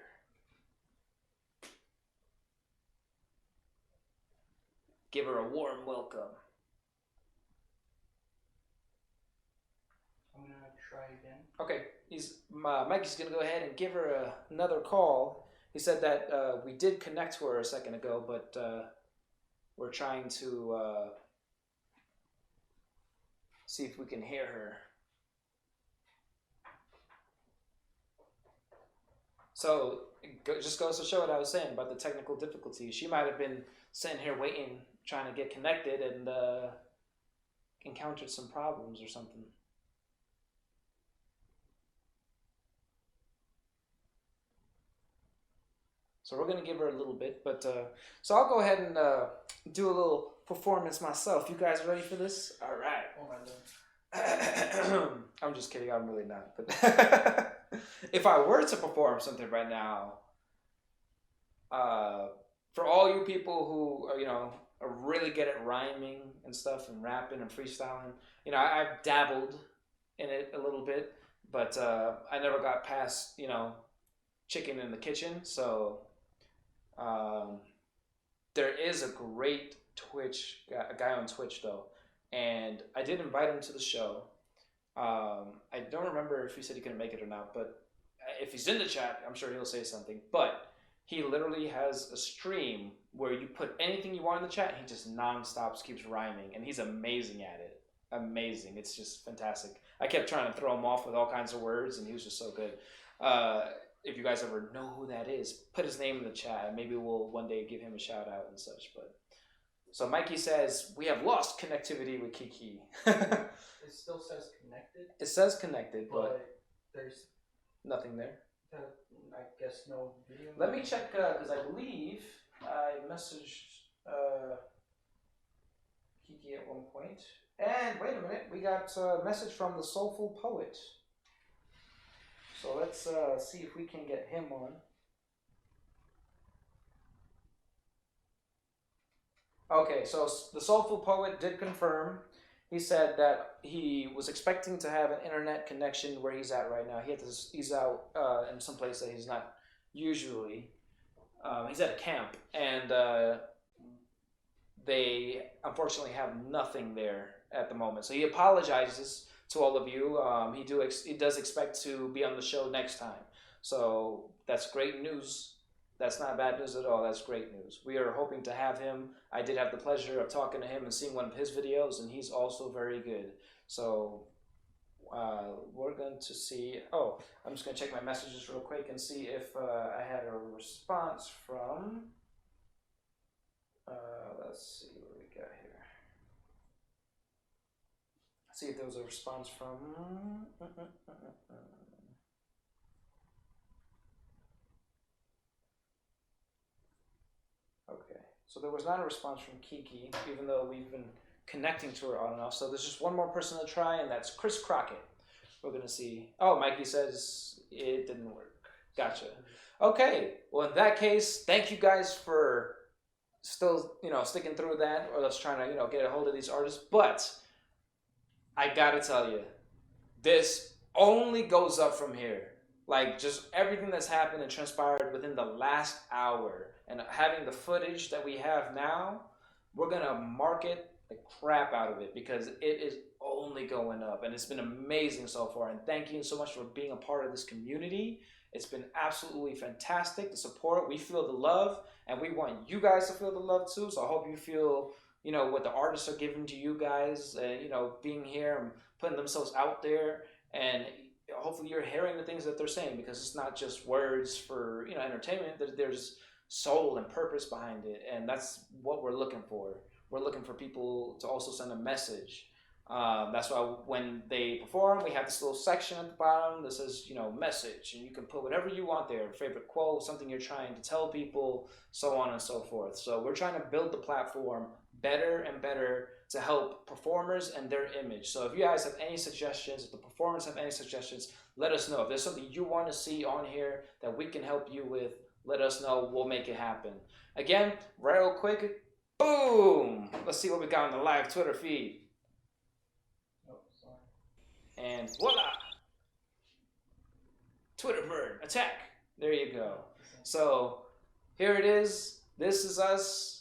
Speaker 2: Give her a warm welcome.
Speaker 1: I'm gonna try again.
Speaker 2: Okay, Mikey's gonna go ahead and give her another call. He said that we did connect to her a second ago, but we're trying to see if we can hear her. So it just goes to show what I was saying about the technical difficulties. She might have been sitting here waiting, trying to get connected, and encountered some problems or something. So we're going to give her a little bit, but so I'll go ahead and do a little performance myself. You guys ready for this? All right.
Speaker 1: Oh my God.
Speaker 2: I'm just kidding. I'm really not. But if I were to perform something right now, for all you people who are really good at rhyming and stuff and rapping and freestyling, I've dabbled in it a little bit, but I never got past chicken in the kitchen. So there is a great a guy on Twitch though, and I did invite him to the show. I don't remember if he said he couldn't make it or not, but if he's in the chat, I'm sure he'll say something. But he literally has a stream where you put anything you want in the chat, and he just non-stop keeps rhyming, and he's amazing at it. Amazing. It's just fantastic. I kept trying to throw him off with all kinds of words, and he was just so good. If you guys ever know who that is, put his name in the chat. Maybe we'll one day give him a shout out and such. But so Mikey says we have lost connectivity with Kiki.
Speaker 1: It still says connected.
Speaker 2: It says connected, but
Speaker 1: there's
Speaker 2: nothing there.
Speaker 1: I guess no video.
Speaker 2: Let me check because I believe I messaged Kiki at one point. And wait a minute, we got a message from the Soulful Poet. So let's see if we can get him on. Okay, so the Soulful Poet did confirm he said that he was expecting to have an internet connection where he's at right now. He's out in some place that he's not usually. He's at a camp, and they unfortunately have nothing there at the moment. So he apologizes to all of you. He does expect to be on the show next time. So that's great news. That's not bad news at all. That's great news. We are hoping to have him. I did have the pleasure of talking to him and seeing one of his videos, and he's also very good. So we're going to see. Oh, I'm just going to check my messages real quick and see if I had a response from. Let's see what we got here. See if there was a response from. Okay, so there was not a response from Kiki, even though we've been connecting to her on and off. So there's just one more person to try, and that's Chris Crockett. We're gonna see. Oh, Mikey says it didn't work. Gotcha. Okay, well in that case, thank you guys for still, sticking through that, or us trying to, get a hold of these artists. But I gotta tell you, this only goes up from here. Like, just everything that's happened and transpired within the last hour, and having the footage that we have now, we're gonna market the crap out of it because it is only going up, and it's been amazing so far. And thank you so much for being a part of this community. It's been absolutely fantastic. The support, we feel the love, and we want you guys to feel the love too. So I hope you feel, what the artists are giving to you guys, being here and putting themselves out there, and hopefully you're hearing the things that they're saying, because it's not just words for, entertainment. There's soul and purpose behind it, and that's what we're looking for. We're looking for people to also send a message. That's why when they perform, we have this little section at the bottom that says, message, and you can put whatever you want there, favorite quote, something you're trying to tell people, so on and so forth. So we're trying to build the platform better and better to help performers and their image. So if you guys have any suggestions, if the performers have any suggestions, let us know. If there's something you want to see on here that we can help you with, let us know. We'll make it happen. Again, real quick, boom! Let's see what we got on the live Twitter feed. And voila! Twitter bird, attack! There you go. So, here it is. This is us.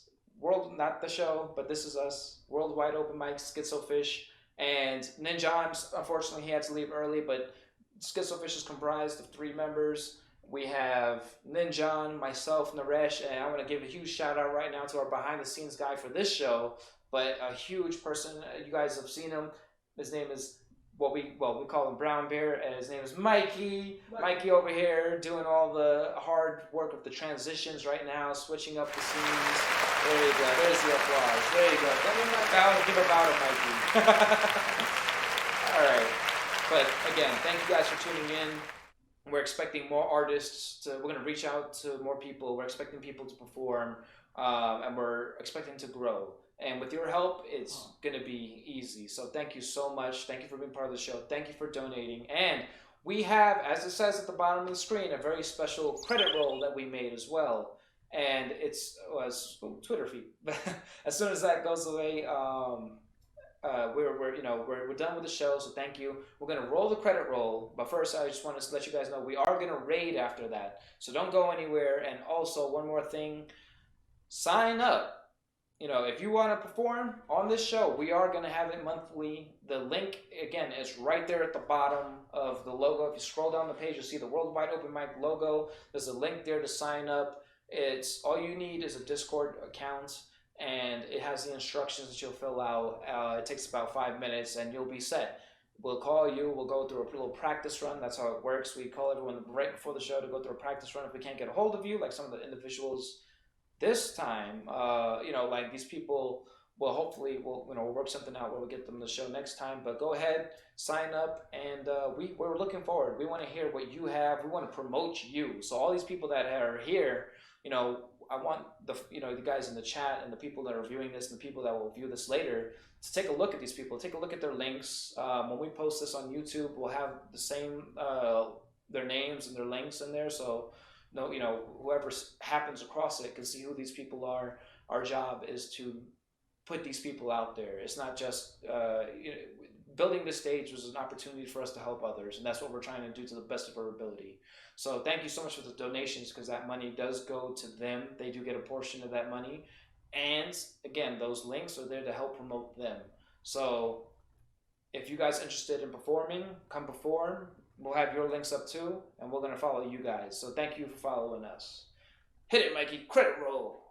Speaker 2: Not the show, but this is us. Worldwide Open Mic, SKITZOpHISH. And Ninja, unfortunately, he had to leave early, but SKITZOpHISH is comprised of 3 members. We have Ninja, myself, Naresh, and I want to give a huge shout out right now to our behind the scenes guy for this show, but a huge person. You guys have seen him. His name is we call him Brown Bear, and his name is Mikey. Mikey over here doing all the hard work of the transitions right now, switching up the scenes. There you go. There's the applause. There you go. Give a bow to Mikey. All right. But again, thank you guys for tuning in. We're expecting more artists. We're going to reach out to more people. We're expecting people to perform, and we're expecting to grow. And with your help, it's going to be easy. So thank you so much. Thank you for being part of the show. Thank you for donating. And we have, as it says at the bottom of the screen, a very special credit roll that we made as well. And it's Twitter feed. As soon as that goes away, we're done with the show. So thank you. We're going to roll the credit roll. But first, I just want to let you guys know we are going to raid after that. So don't go anywhere. And also, one more thing, sign up. If you want to perform on this show, we are going to have it monthly. The link, again, is right there at the bottom of the logo. If you scroll down the page, you'll see the Worldwide Open Mic logo. There's a link there to sign up. It's all you need is a Discord account, and it has the instructions that you'll fill out. It takes about 5 minutes, and you'll be set. We'll call you. We'll go through a little practice run. That's how it works. We call everyone right before the show to go through a practice run. If we can't get a hold of you, like some of the individuals this time, like these people will hopefully we'll work something out where we get them the show next time. But go ahead, sign up, and we're looking forward. We want to hear what you have. We want to promote you. So all these people that are here, I want the guys in the chat and the people that are viewing this and the people that will view this later to take a look at these people. Take a look at their links. When we post this on YouTube, we'll have the same their names and their links in there. So whoever happens across it can see who these people are. Our job is to put these people out there. It's not just building this stage was an opportunity for us to help others, and that's what we're trying to do to the best of our ability. So thank you so much for the donations, because that money does go to them. They do get a portion of that money, and again, those links are there to help promote them. So if you guys are interested in performing, come perform. We'll have your links up too, and we're going to follow you guys. So thank you for following us. Hit it, Mikey. Credit roll.